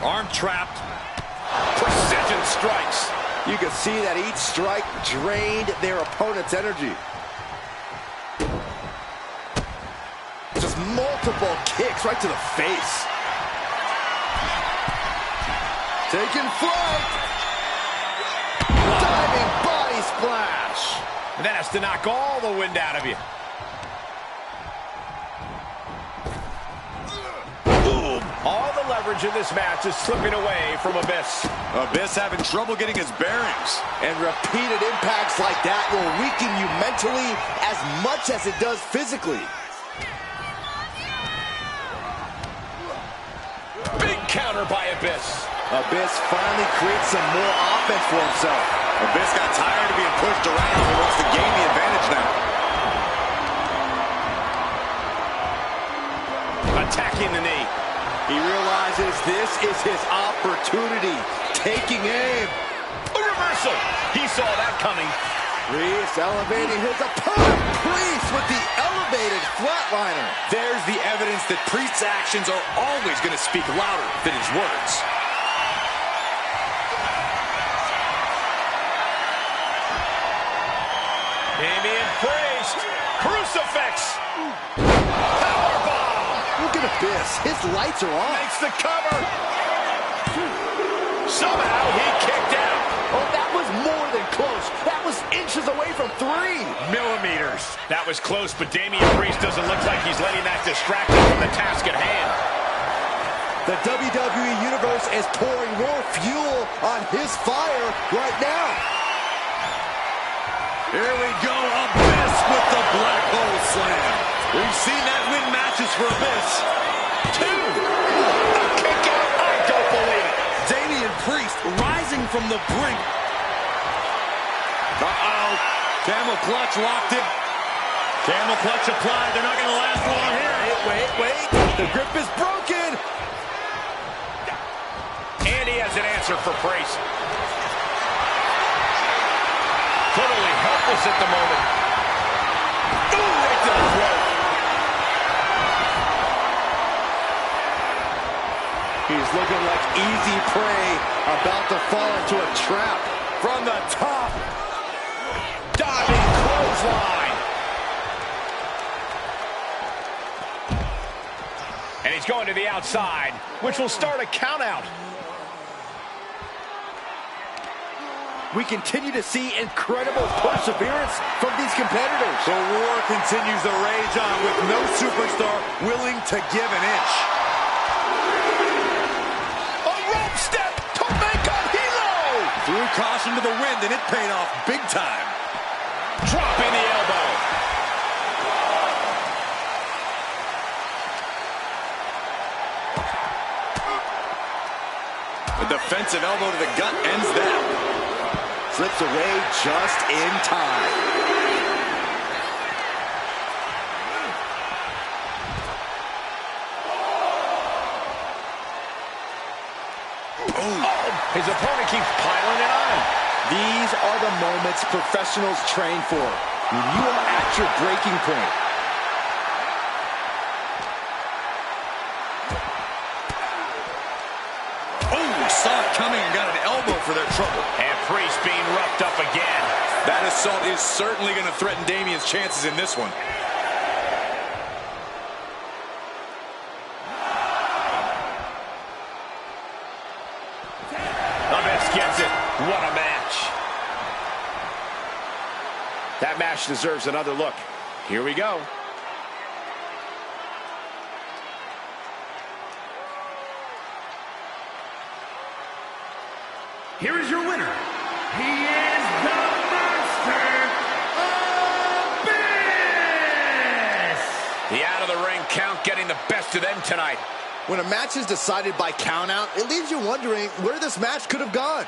Arm trapped. Precision strikes. You can see that each strike drained their opponent's energy. Just multiple kicks right to the face. Taking flight. Diving body splash. And that has to knock all the wind out of you. All the leverage in this match is slipping away from Abyss. Abyss having trouble getting his bearings. And repeated impacts like that will weaken you mentally as much as it does physically. Big counter by Abyss. Abyss finally creates some more offense for himself. Abyss got tired of being pushed around and wants to gain the advantage now. Attacking the knee. He realizes this is his opportunity. Taking aim. A reversal. He saw that coming. Priest elevating his opponent. Priest with the elevated flatliner. There's the evidence that Priest's actions are always going to speak louder than his words. Damian Priest. Crucifix. Powerbomb. Look at Abyss. His lights are on. Makes the cover. Somehow he kicked out. Oh, that was more than close. That was inches away from 3 millimeters. That was close, but Damian Priest doesn't look like he's letting that distract him from the task at hand. The WWE Universe is pouring more fuel on his fire right now. Here we go, Abyss with the black hole slam. We've seen that win matches for Abyss. 2. A kick out. I don't believe it. Damian Priest rising from the brink. Uh-oh. Camel clutch locked in. Camel clutch applied. They're not going to last long here. Wait. The grip is broken. And he has an answer for Priest. Totally helpless at the moment. Ooh, right to the throat. He's looking like easy prey, about to fall into a trap. From the top. Diving clothesline. And he's going to the outside, which will start a count out. we continue to see incredible perseverance from these competitors. The war continues to rage on with no superstar willing to give an inch. A rope step to make a hero. Threw caution to the wind, and it paid off big time. Dropping the elbow. A defensive elbow to the gut ends that. Slips away just in time. His opponent keeps piling it on. These are the moments professionals train for. When you are at your breaking point. Saw it coming and got an elbow for their trouble. And Priest being roughed up again. That assault is certainly going to threaten Damian's chances in this one. Abyss gets it. What a match. That match deserves another look. Here we go. Here is your winner. He is the Monster Abyss! The out-of-the-ring count getting the best of them tonight. When a match is decided by countout, it leaves you wondering where this match could have gone.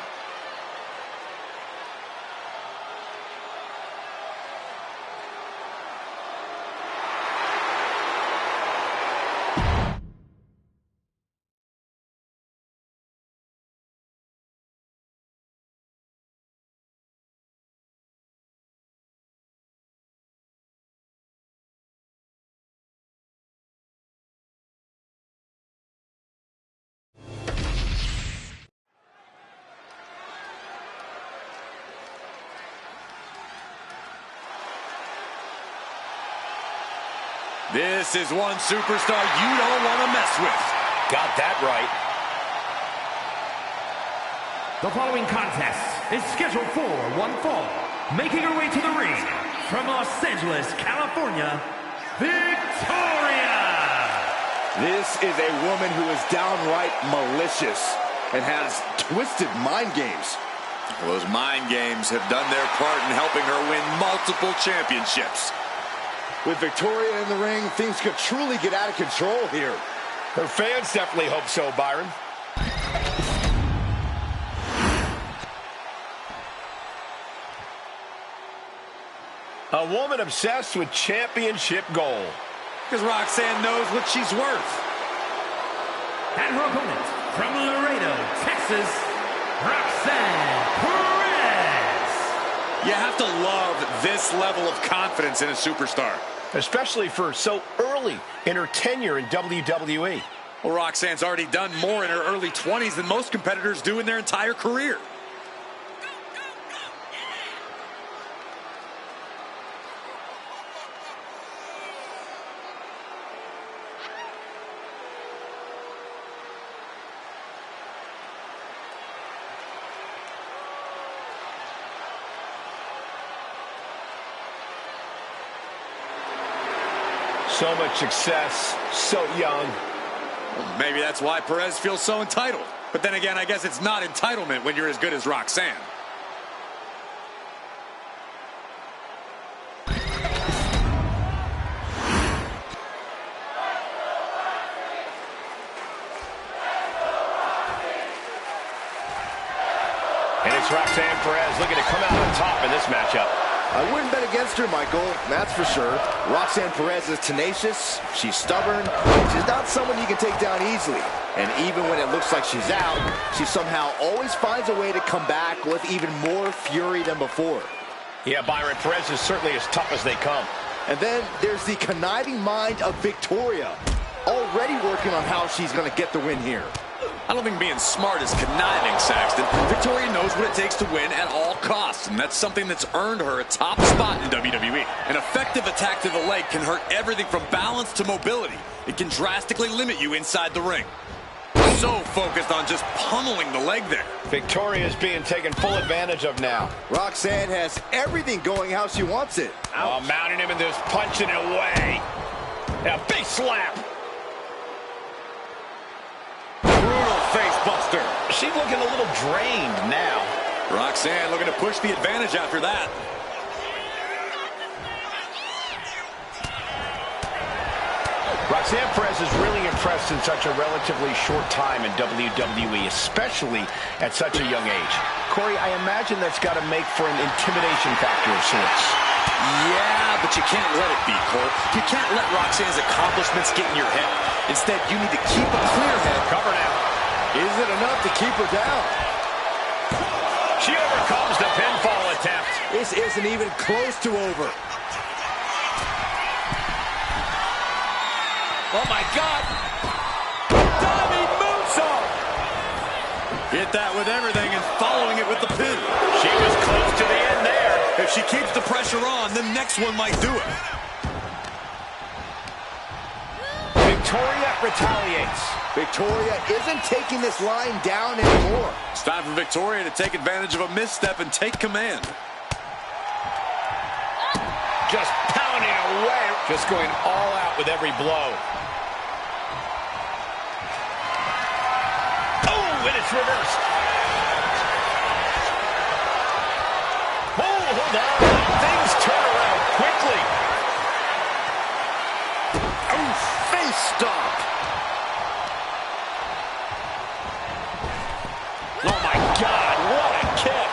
This is one superstar you don't want to mess with. Got that right. The following contest is scheduled for one fall. Making her way to the ring from Los Angeles, California, Victoria! This is a woman who is downright malicious and has twisted mind games. Well, those mind games have done their part in helping her win multiple championships. With Victoria in the ring, things could truly get out of control here. Her fans definitely hope so, Byron. A woman obsessed with championship gold. Because Roxanne knows what she's worth. And her opponent from Laredo, Texas, Roxanne Perez. You have to love this level of confidence in a superstar. Especially for so early in her tenure in WWE. Well, Roxanne's already done more in her early 20s than most competitors do in their entire career. So much success, so young. Well, maybe that's why Perez feels so entitled. But then again, I guess it's not entitlement when you're as good as Roxanne. And it's Roxanne Perez looking to come out on top in this matchup. I wouldn't bet against her, Michael, that's for sure. Roxanne Perez is tenacious, she's stubborn, she's not someone you can take down easily. And even when it looks like she's out, she somehow always finds a way to come back with even more fury than before. Yeah, Byron, Perez is certainly as tough as they come. And then there's the conniving mind of Victoria, already working on how she's going to get the win here. I don't think being smart is conniving, Saxton. Victoria knows what it takes to win at all costs, and that's something that's earned her a top spot in WWE. An effective attack to the leg can hurt everything from balance to mobility. It can drastically limit you inside the ring. So focused on just pummeling the leg there. Victoria is being taken full advantage of now. Roxanne has everything going how she wants it. Oh, mounting him and just punching it away. A big slap. Brutal face buster. She's looking a little drained now. Roxanne looking to push the advantage after that. Roxanne Perez is really impressed in such a relatively short time in WWE, especially at such a young age. Corey, I imagine that's got to make for an intimidation factor of sorts. Yeah, but you can't let it be, Cole. You can't let Roxanne's accomplishments get in your head. Instead, you need to keep a clear head. Cover now. Is it enough to keep her down? She overcomes the pinfall attempt. This isn't even close to over. Oh, my God. Diving moonsault. Hit that with everything and following it with the pin. She was close to the end there. If she keeps the pressure on, the next one might do it. Victoria retaliates. Victoria isn't taking this line down anymore. It's time for Victoria to take advantage of a misstep and take command. Just pounding away. Just going all out with every blow. Oh, and it's reversed. Oh, hold on. Things turn around quickly. Oh, face stop. Oh, my God. What a kick.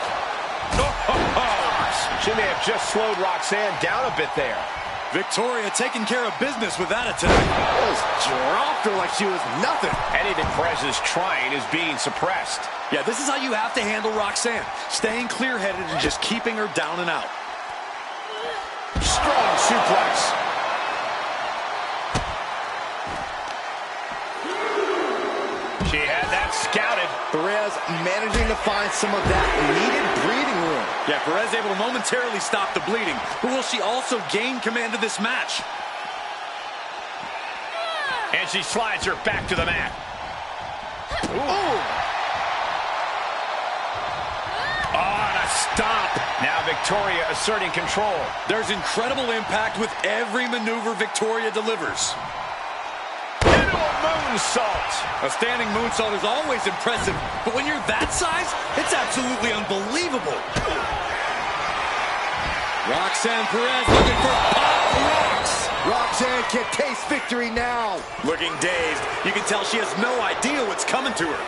Oh, she may have just slowed Roxanne down a bit there. Victoria taking care of business with that attack. Just dropped her like she was nothing. Anything Perez is trying is being suppressed. Yeah, this is how you have to handle Roxanne. Staying clear-headed and just keeping her down and out. Strong suplex. She had that scouted. Perez managing to find some of that needed breathing room. Yeah, Perez able to momentarily stop the bleeding, but will she also gain command of this match? And she slides her back to the mat. Ooh. On a stomp. Now Victoria asserting control. There's incredible impact with every maneuver Victoria delivers. Into a moonsault. A standing moonsault is always impressive, but when you're that size, it's absolutely unbelievable. Roxanne Perez looking for pop rocks. Roxanne can taste victory now. Looking dazed, you can tell she has no idea what's coming to her.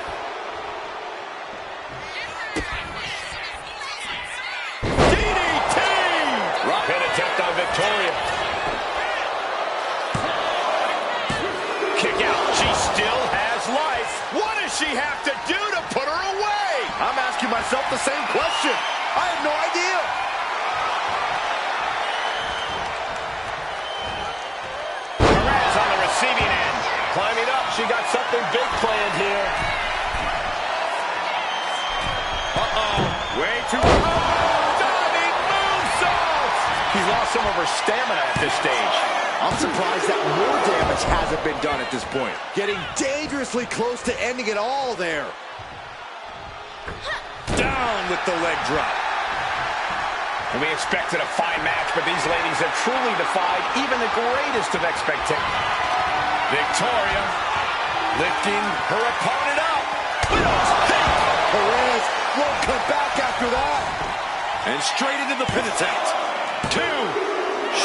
DDT! Pin attempt on Victoria. Kick out. She still has life. What does she have to do to put her away? I'm asking myself the same question. I have no idea. Perez on the receiving end. Climbing up. She got something big planned here. Way too Diving moonsault! She's lost some of her stamina at this stage. I'm surprised that more damage hasn't been done at this point. Getting dangerously close to ending it all there. down with the leg drop. And we expected a fine match, but these ladies have truly defied even the greatest of expectations. Victoria lifting her opponent up. Perez won't come back after that. And straight into the pin attempt. 2.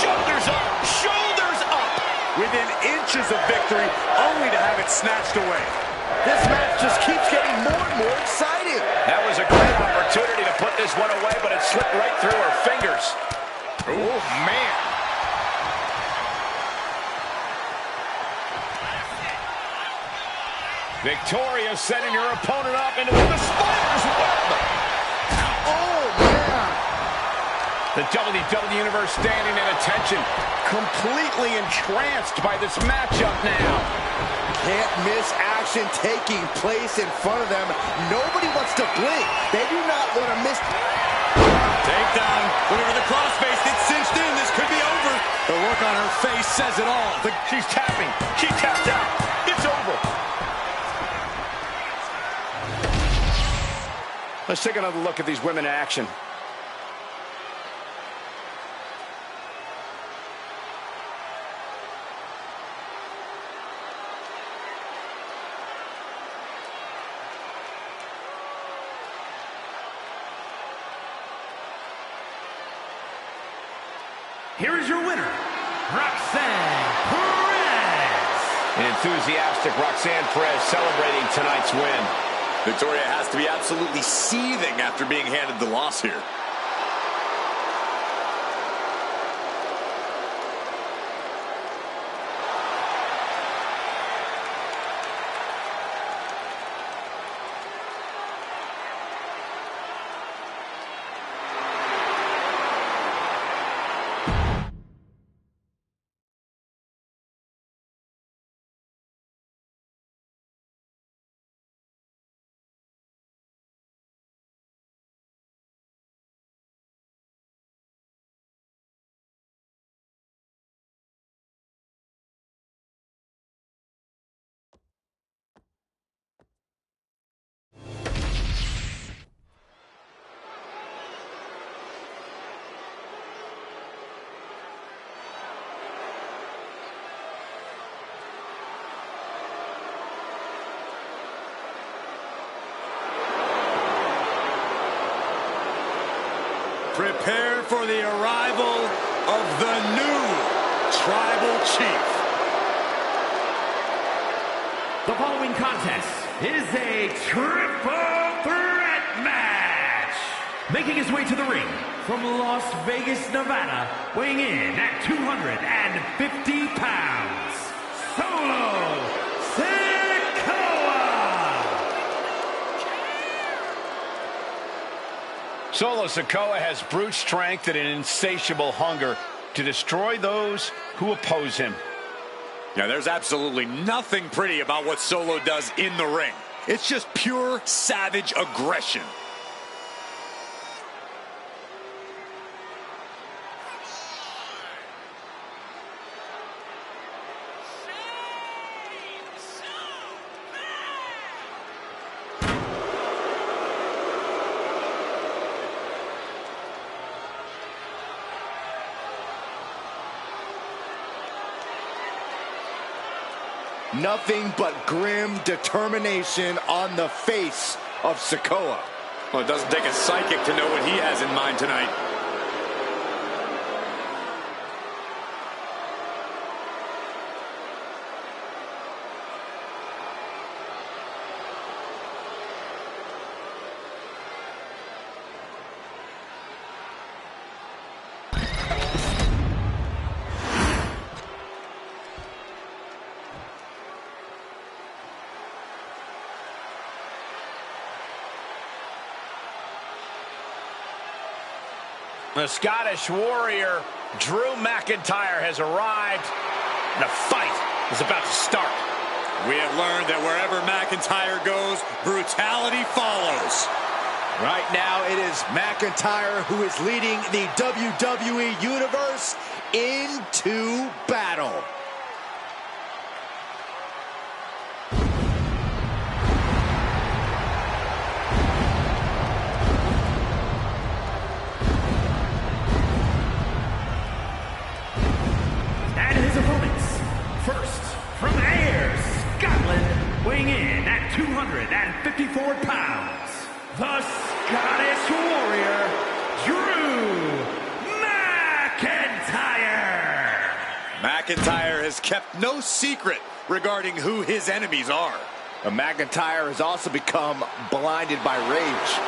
Shoulders up. Shoulders up. Within inches of victory, only to have it snatched away. This match just keeps getting more and more exciting. That was a great opportunity to put this one away, but it slipped right through her fingers. Oh, man. Victoria setting her opponent up into the spider's web. Oh, man. The WWE Universe standing at attention, completely entranced by this matchup now. Can't miss action taking place in front of them. Nobody wants to blink. They do not want to miss. Takedown. Looking for the crossface. It's cinched in. This could be over. The look on her face says it all. She's tapping. She tapped out. It's over. Let's take another look at these women in action. Here is your winner, Roxanne Perez. Enthusiastic Roxanne Perez celebrating tonight's win. Victoria has to be absolutely seething after being handed the loss here. Prepare for the arrival of the new Tribal Chief. The following contest is a triple threat match. Making his way to the ring from Las Vegas, Nevada, weighing in at 250 pounds, Solo Sikoa. Solo Sikoa has brute strength and an insatiable hunger to destroy those who oppose him. Yeah, there's absolutely nothing pretty about what Solo does in the ring. It's just pure savage aggression. Nothing but grim determination on the face of Sikoa. Well, it doesn't take a psychic to know what he has in mind tonight. The Scottish Warrior, Drew McIntyre, has arrived, and a fight is about to start. We have learned that wherever McIntyre goes, brutality follows. Right now, it is McIntyre who is leading the WWE Universe into battle. Weighing in at 254 pounds, the Scottish Warrior, Drew McIntyre. McIntyre has kept no secret regarding who his enemies are. But McIntyre has also become blinded by rage.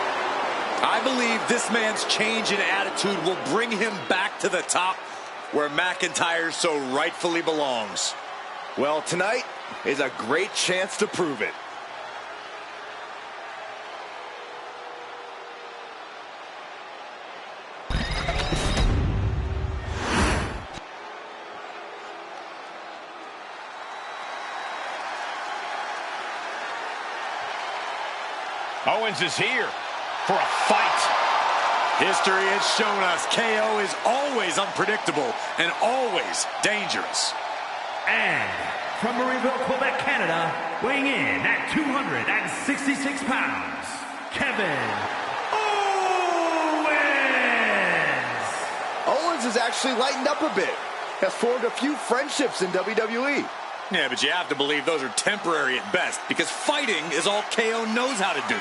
I believe this man's change in attitude will bring him back to the top where McIntyre so rightfully belongs. Well, tonight is a great chance to prove it. Owens is here for a fight. History has shown us KO is always unpredictable and always dangerous. And from Marieville, Quebec, Canada, weighing in at 266 pounds, Kevin Owens has actually lightened up a bit. Has formed a few friendships in WWE. Yeah, but you have to believe those are temporary at best, because fighting is all KO knows how to do.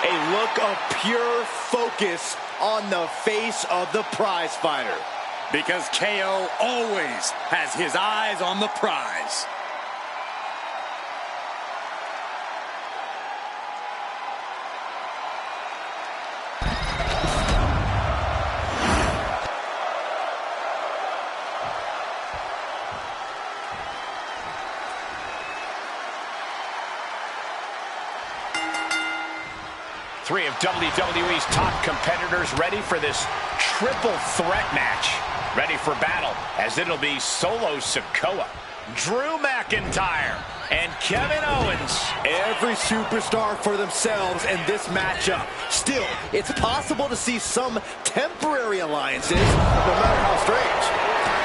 A look of pure focus on the face of the prize fighter. Because KO always has his eyes on the prize. Three of WWE's top competitors ready for this triple threat match. Ready for battle, as it'll be Solo Sikoa, Drew McIntyre, and Kevin Owens. Every superstar for themselves in this matchup. Still, it's possible to see some temporary alliances, no matter how strange.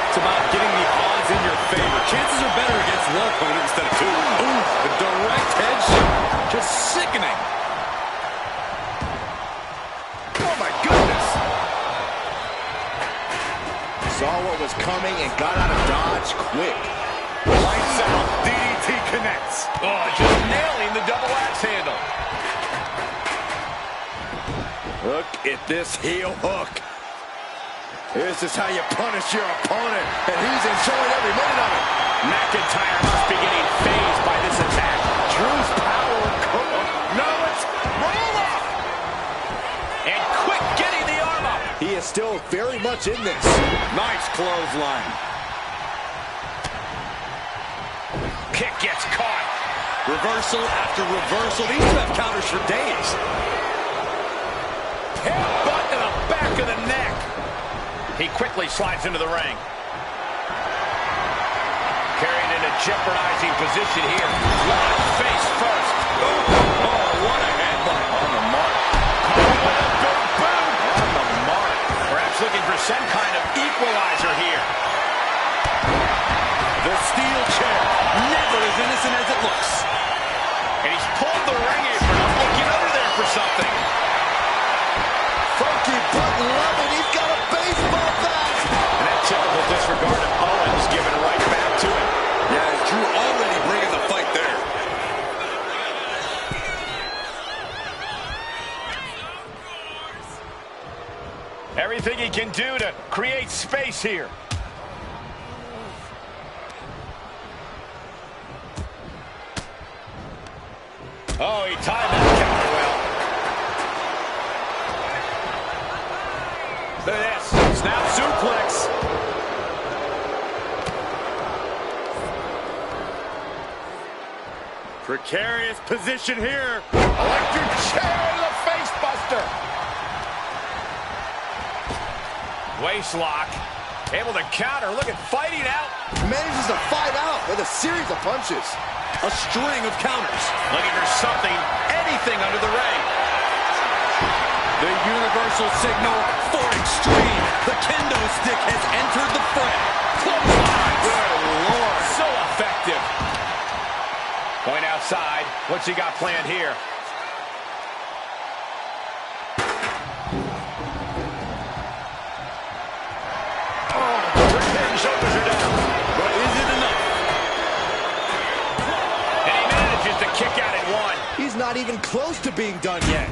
It's about getting the odds in your favor. Chances are better against one opponent instead of two. Ooh, the direct headshot. Just sickening. Oh my goodness! Saw what was coming and got out of dodge quick. Lights out. DDT connects. Oh, just nailing the double axe handle. Look at this heel hook. This is how you punish your opponent, and he's enjoying every minute of it. McIntyre must be getting phased by this attack. Drew's power. No, it's roll off. And quick getting the arm up. He is still very much in this. Nice clothesline. Kick gets caught. Reversal after reversal. These two have counters for days. Headbutt to the back of the neck. He quickly slides into the ring. Carried in a jeopardizing position here. Live face first. Oh, what a headbutt. On the mark. What a big boom. On the mark. Perhaps looking for some kind of equalizer here. The steel chair. Never as innocent as it looks. And he's pulled the ring apron up. Look, get under there for something. Funky but loving. He's got a baseball bat. And that typical disregard of Owens giving right back to him. Yeah, Drew already bringing the fight there. Everything he can do to create space here. Oh, he timed that counter well. Look at this. Snap suplex. Precarious position here. Electric chair to the face buster. Waist lock. Able to counter. Look at fighting out. Manages to fight out with a series of punches. A string of counters. Looking for something, anything under the ring. The universal signal for extreme. The kendo stick has entered the fray. Clothesline. Good Lord. So effective. Going outside. What's he got planned here? Shoulders are down. But is it enough? And he manages to kick out at one. He's not even close to being done yet.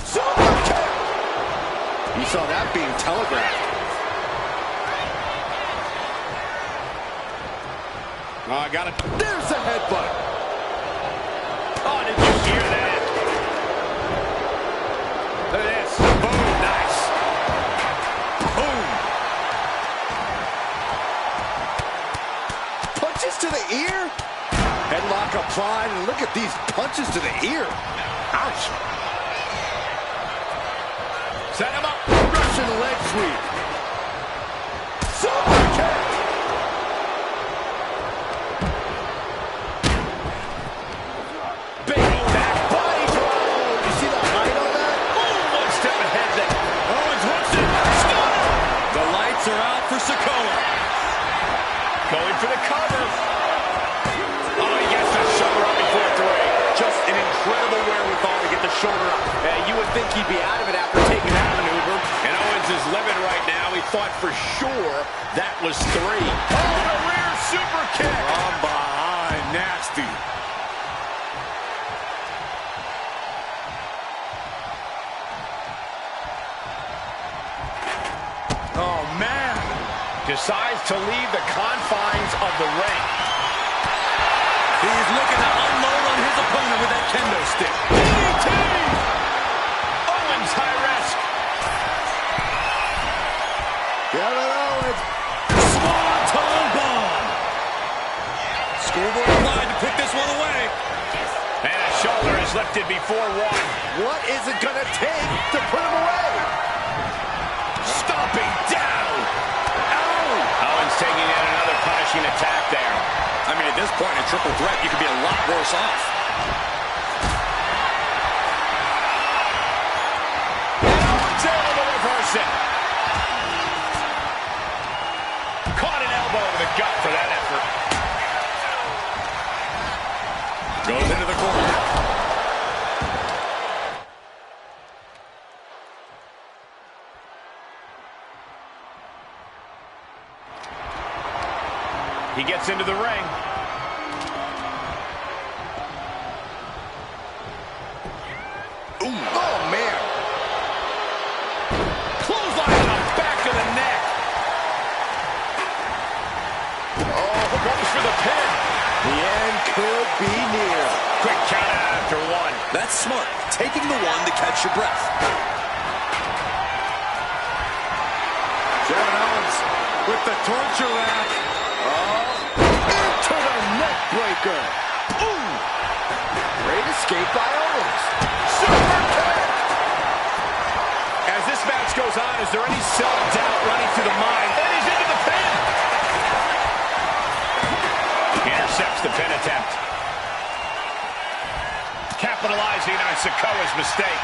Super kick! You saw that being telegraphed. Oh, I got it. There's a headbutt. Oh, did you hear that? Look at this. Boom, nice. Boom. Punches to the ear. Headlock applied, and look at these punches to the ear. Ouch. Set him up. Russian leg sweep. Super kick. Big back body throw. You see the height on that? Boom, one step ahead there. Owens wants it. Stunner. The lights are out for Sikoa. Going for the the shoulder up. You would think he'd be out of it after taking that maneuver. And Owens is livid right now. He thought for sure that was 3. Oh, the rear super kick. From behind, nasty. Oh, man. Decides to leave the confines of the ring. He's looking to unload on his opponent with that kendo stick. DDT! Owens high risk. Kevin Owens. Swanton bomb. Schoolboy applied to put this one away. And a shoulder is lifted before 1. What is it going to take to put him away? Stomping down. Owens taking in another punishing attack there. I mean, at this point, a triple threat, you could be a lot worse off. Owens able to reverse it. Caught an elbow to the gut for that effort. Goes into the corner. He gets into the ring. Ooh. Oh, man. Clothesline on the back of the neck. Oh, goes for the pin. The end could be near. Quick count out after 1. That's smart. Taking the one to catch your breath. Kevin Owens with the torture rack. Into the neck breaker. Ooh. Great escape by Owens. Super kick. As this match goes on, is there any self-doubt running through the mind? And he's into the pin. Intercepts the pin attempt. Capitalizing on Sikoa's mistake.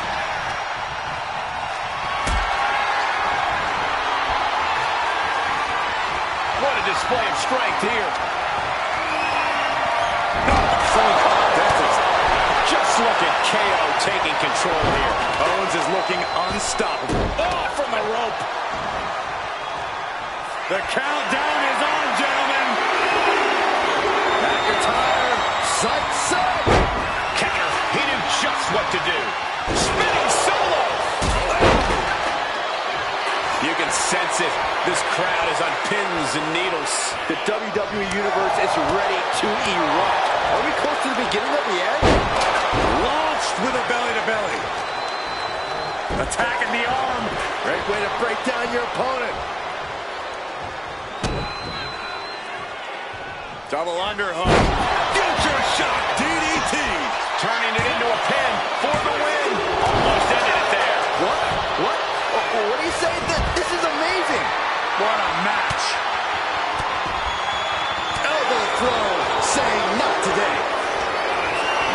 What a display of strength here. Just look at KO taking control here. Owens is looking unstoppable. Oh, from the rope. The countdown is on, gentlemen. McIntyre. Sights up. Counter. He knew just what to do. Spinning solo. You can sense it. This crowd is on pins and needles. The WWE Universe is ready to erupt. Are we close to the beginning of the end? Launched with a belly-to-belly. Attacking the arm. Great way to break down your opponent. Double underhook. Future shot. DDT. Turning it into a pin for the win. Almost ended it there. What? What? What do you say? This is amazing. What a match. Elbow throw, saying not today.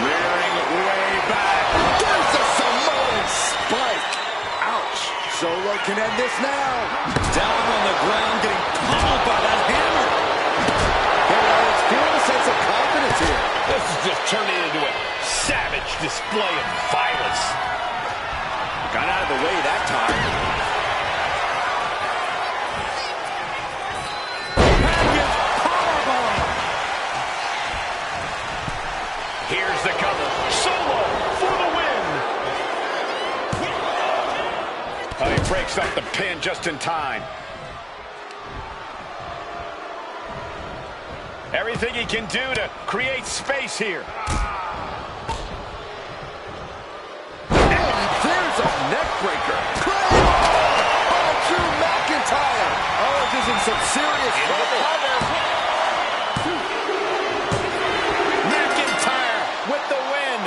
Rearing way back. There's a Samoan spike. Ouch. Solo can end this now. Down on the ground, getting pummeled by that hammer. Let's feel a sense of confidence here. This is just turning into a savage display of violence. Got out of the way that time. Here's the cover. Solo for the win. Oh, he breaks up the pin just in time. Everything he can do to create space here. And there's a neck breaker. Oh, Drew McIntyre. Owens is in some serious trouble. McIntyre with the win.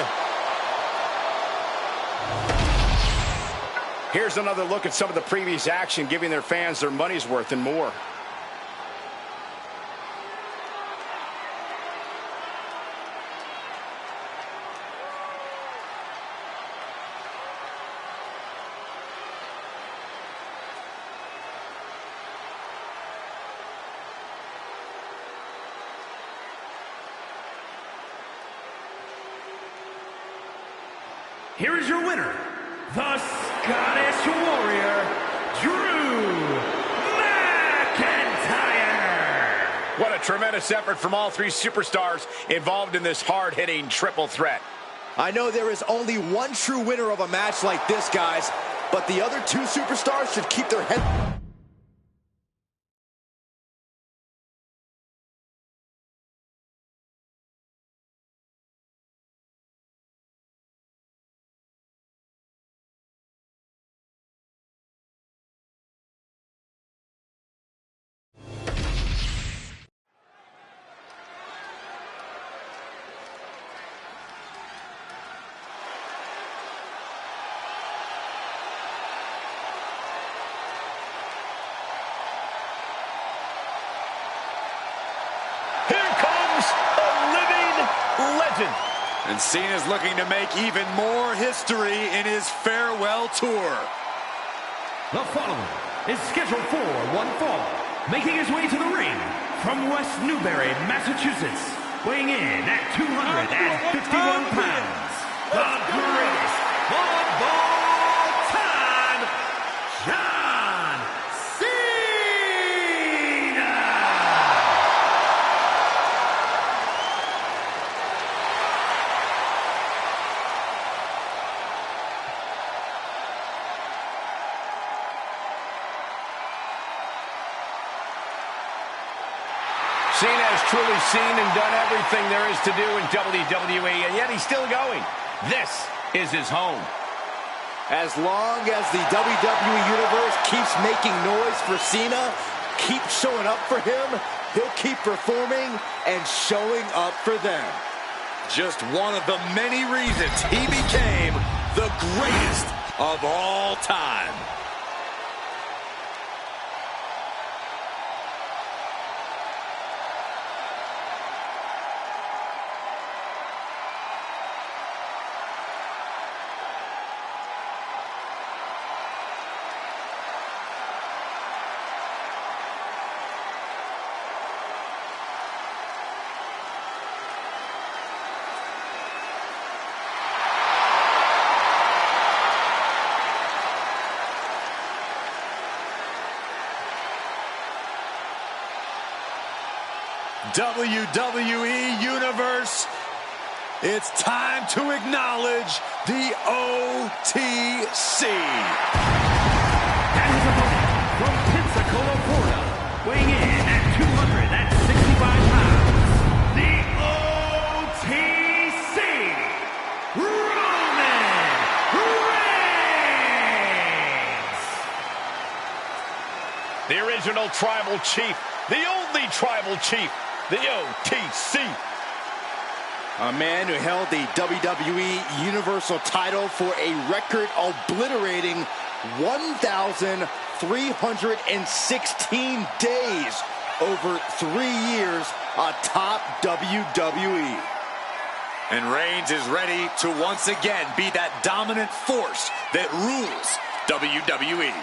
Here's another look at some of the previous action, giving their fans their money's worth and more. here is your winner, the Scottish Warrior, Drew McIntyre. What a tremendous effort from all three superstars involved in this hard-hitting triple threat. I know there is only one true winner of a match like this, guys, but the other two superstars should keep their head... And Cena's looking to make even more history in his farewell tour. The following is scheduled for one fall, making his way to the ring from West Newbury, Massachusetts, weighing in at 251 pounds, the greatest of all time, John Cena! Cena has truly seen and done everything there is to do in WWE, and yet he's still going. This is his home. As long as the WWE Universe keeps making noise for Cena, keep showing up for him, he'll keep performing and showing up for them. Just one of the many reasons he became the greatest of all time. WWE Universe, it's time to acknowledge the OTC. And his opponent from Pensacola, Florida, weighing in at 265 pounds, the OTC, Roman Reigns! The original tribal chief, the only tribal chief, the OTC. A man who held the WWE Universal title for a record obliterating 1,316 days over 3 years atop WWE. And Reigns is ready to once again be that dominant force that rules WWE.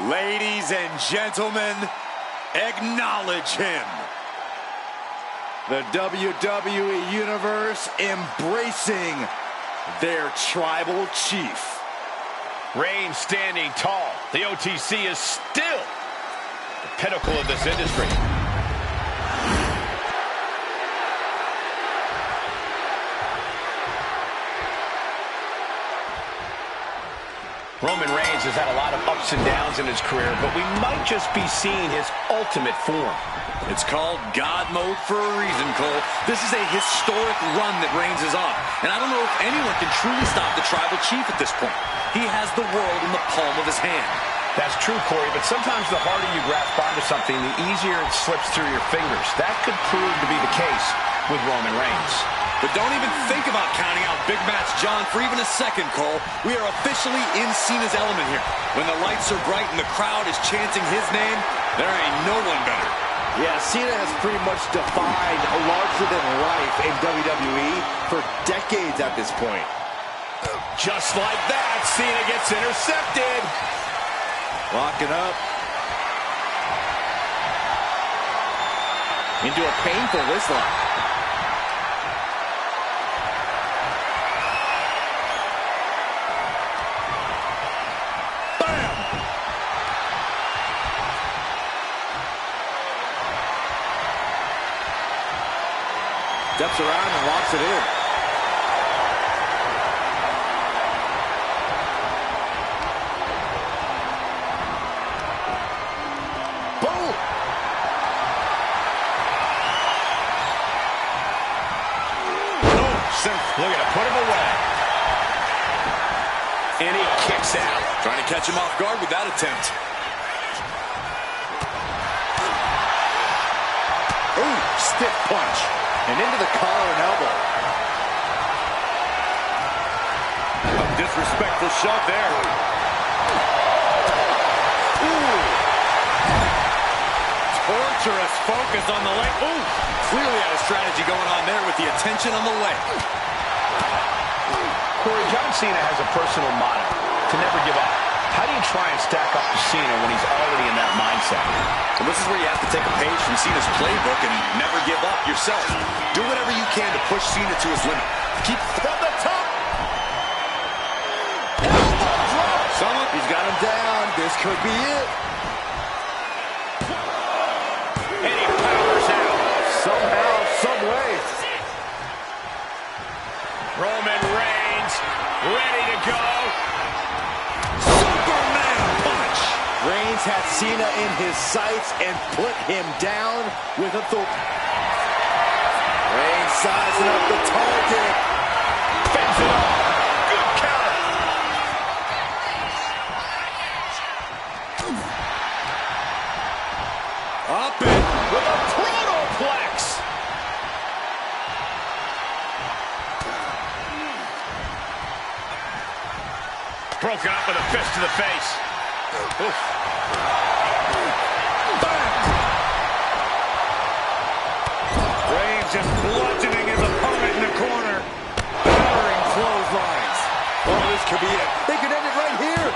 Ladies and gentlemen, acknowledge him. The WWE Universe embracing their tribal chief. Reigns standing tall. The OTC is still the pinnacle of this industry. Roman Reigns has had a lot of ups and downs in his career, but we might just be seeing his ultimate form. It's called God mode for a reason, Cole. This is a historic run that Reigns is on. And I don't know if anyone can truly stop the Tribal Chief at this point. He has the world in the palm of his hand. That's true, Corey, but sometimes the harder you grasp onto something, the easier it slips through your fingers. That could prove to be the case with Roman Reigns. But don't even think about counting out Big Match John for even a second, Cole. We are officially in Cena's element here. When the lights are bright and the crowd is chanting his name, there ain't no one better. Yeah, Cena has pretty much defined larger than life in WWE for decades at this point. Just like that, Cena gets intercepted. Locking up. Into a painful wrist lock. Steps around and locks it in. Boom! Looking to put him away. And he kicks out. Trying to catch him off guard with that attempt. Ooh, stiff punch. And into the collar and elbow. A disrespectful shove there. Ooh. Torturous focus on the leg. Ooh. Clearly had a strategy going on there with the attention on the leg. Corey, John Cena has a personal motto, to never give up. How do you try and stack up to Cena when he's already in that mindset? Well, this is where you have to take a page from Cena's playbook and never give up yourself. Do whatever you can to push Cena to his limit. Keep From the top. He's got him down. This could be it. And he powers out. Somehow, some way. Roman Reigns ready to go. Superman punch. Reigns had Cena in his sights and put him down with authority. Reigns sizing up the target. Fends it off. Good counter. Up and With a protoplex. Broken up with a fist to the face. Oof. Reigns just bludgeoning his opponent in the corner. Battering clotheslines. Oh, this could be it. They could end it right here.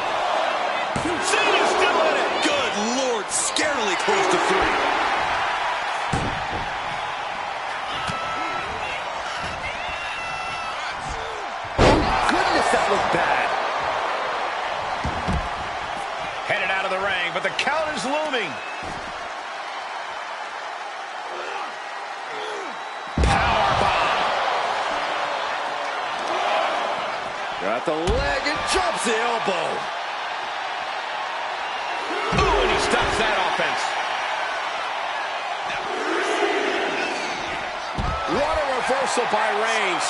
Cena's still in it. good Lord, scarily close to 3. Goodness, that looked bad. Headed out of the ring, but the count is looming. Powerbomb. Got the leg and jumps the elbow. Ooh, and he stops that offense. What a reversal by Reigns.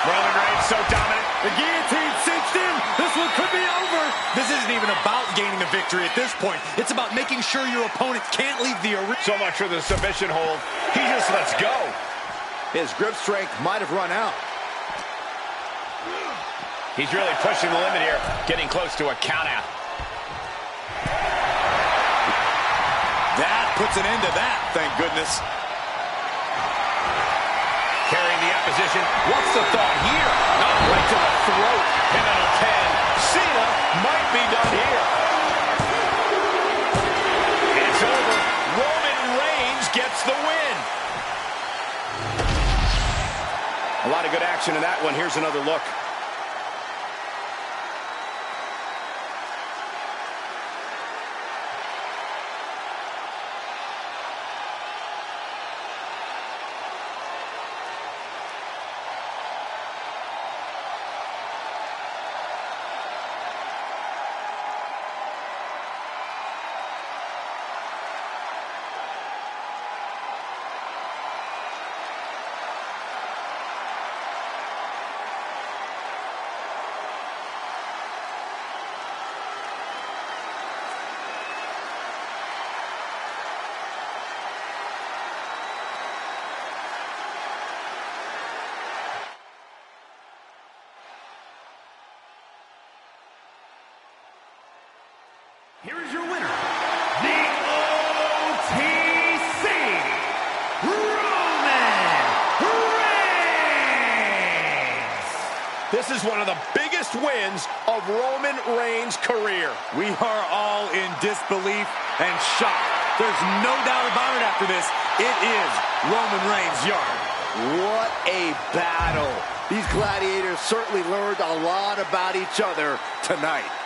Roman Reigns so dominant. The guillotine cinched in. This one could be over. This isn't even about gaining a victory at this point. It's about making sure your opponent can't leave the arena. So much for the submission hold. He just lets go. His grip strength might have run out. He's really pushing the limit here, getting close to a countout. That puts an end to that, thank goodness. Carrying the opposition. What's the thought here? Not right to the throat. Pin out of 10. Cena might be done here. It's over. Roman Reigns gets the win. A lot of good action in that one. Here's another look. Here is your winner, the OTC Roman Reigns. This is one of the biggest wins of Roman Reigns' career. We are all in disbelief and shock. There's no doubt about it after this. It is Roman Reigns' yard. What a battle. These gladiators certainly learned a lot about each other tonight.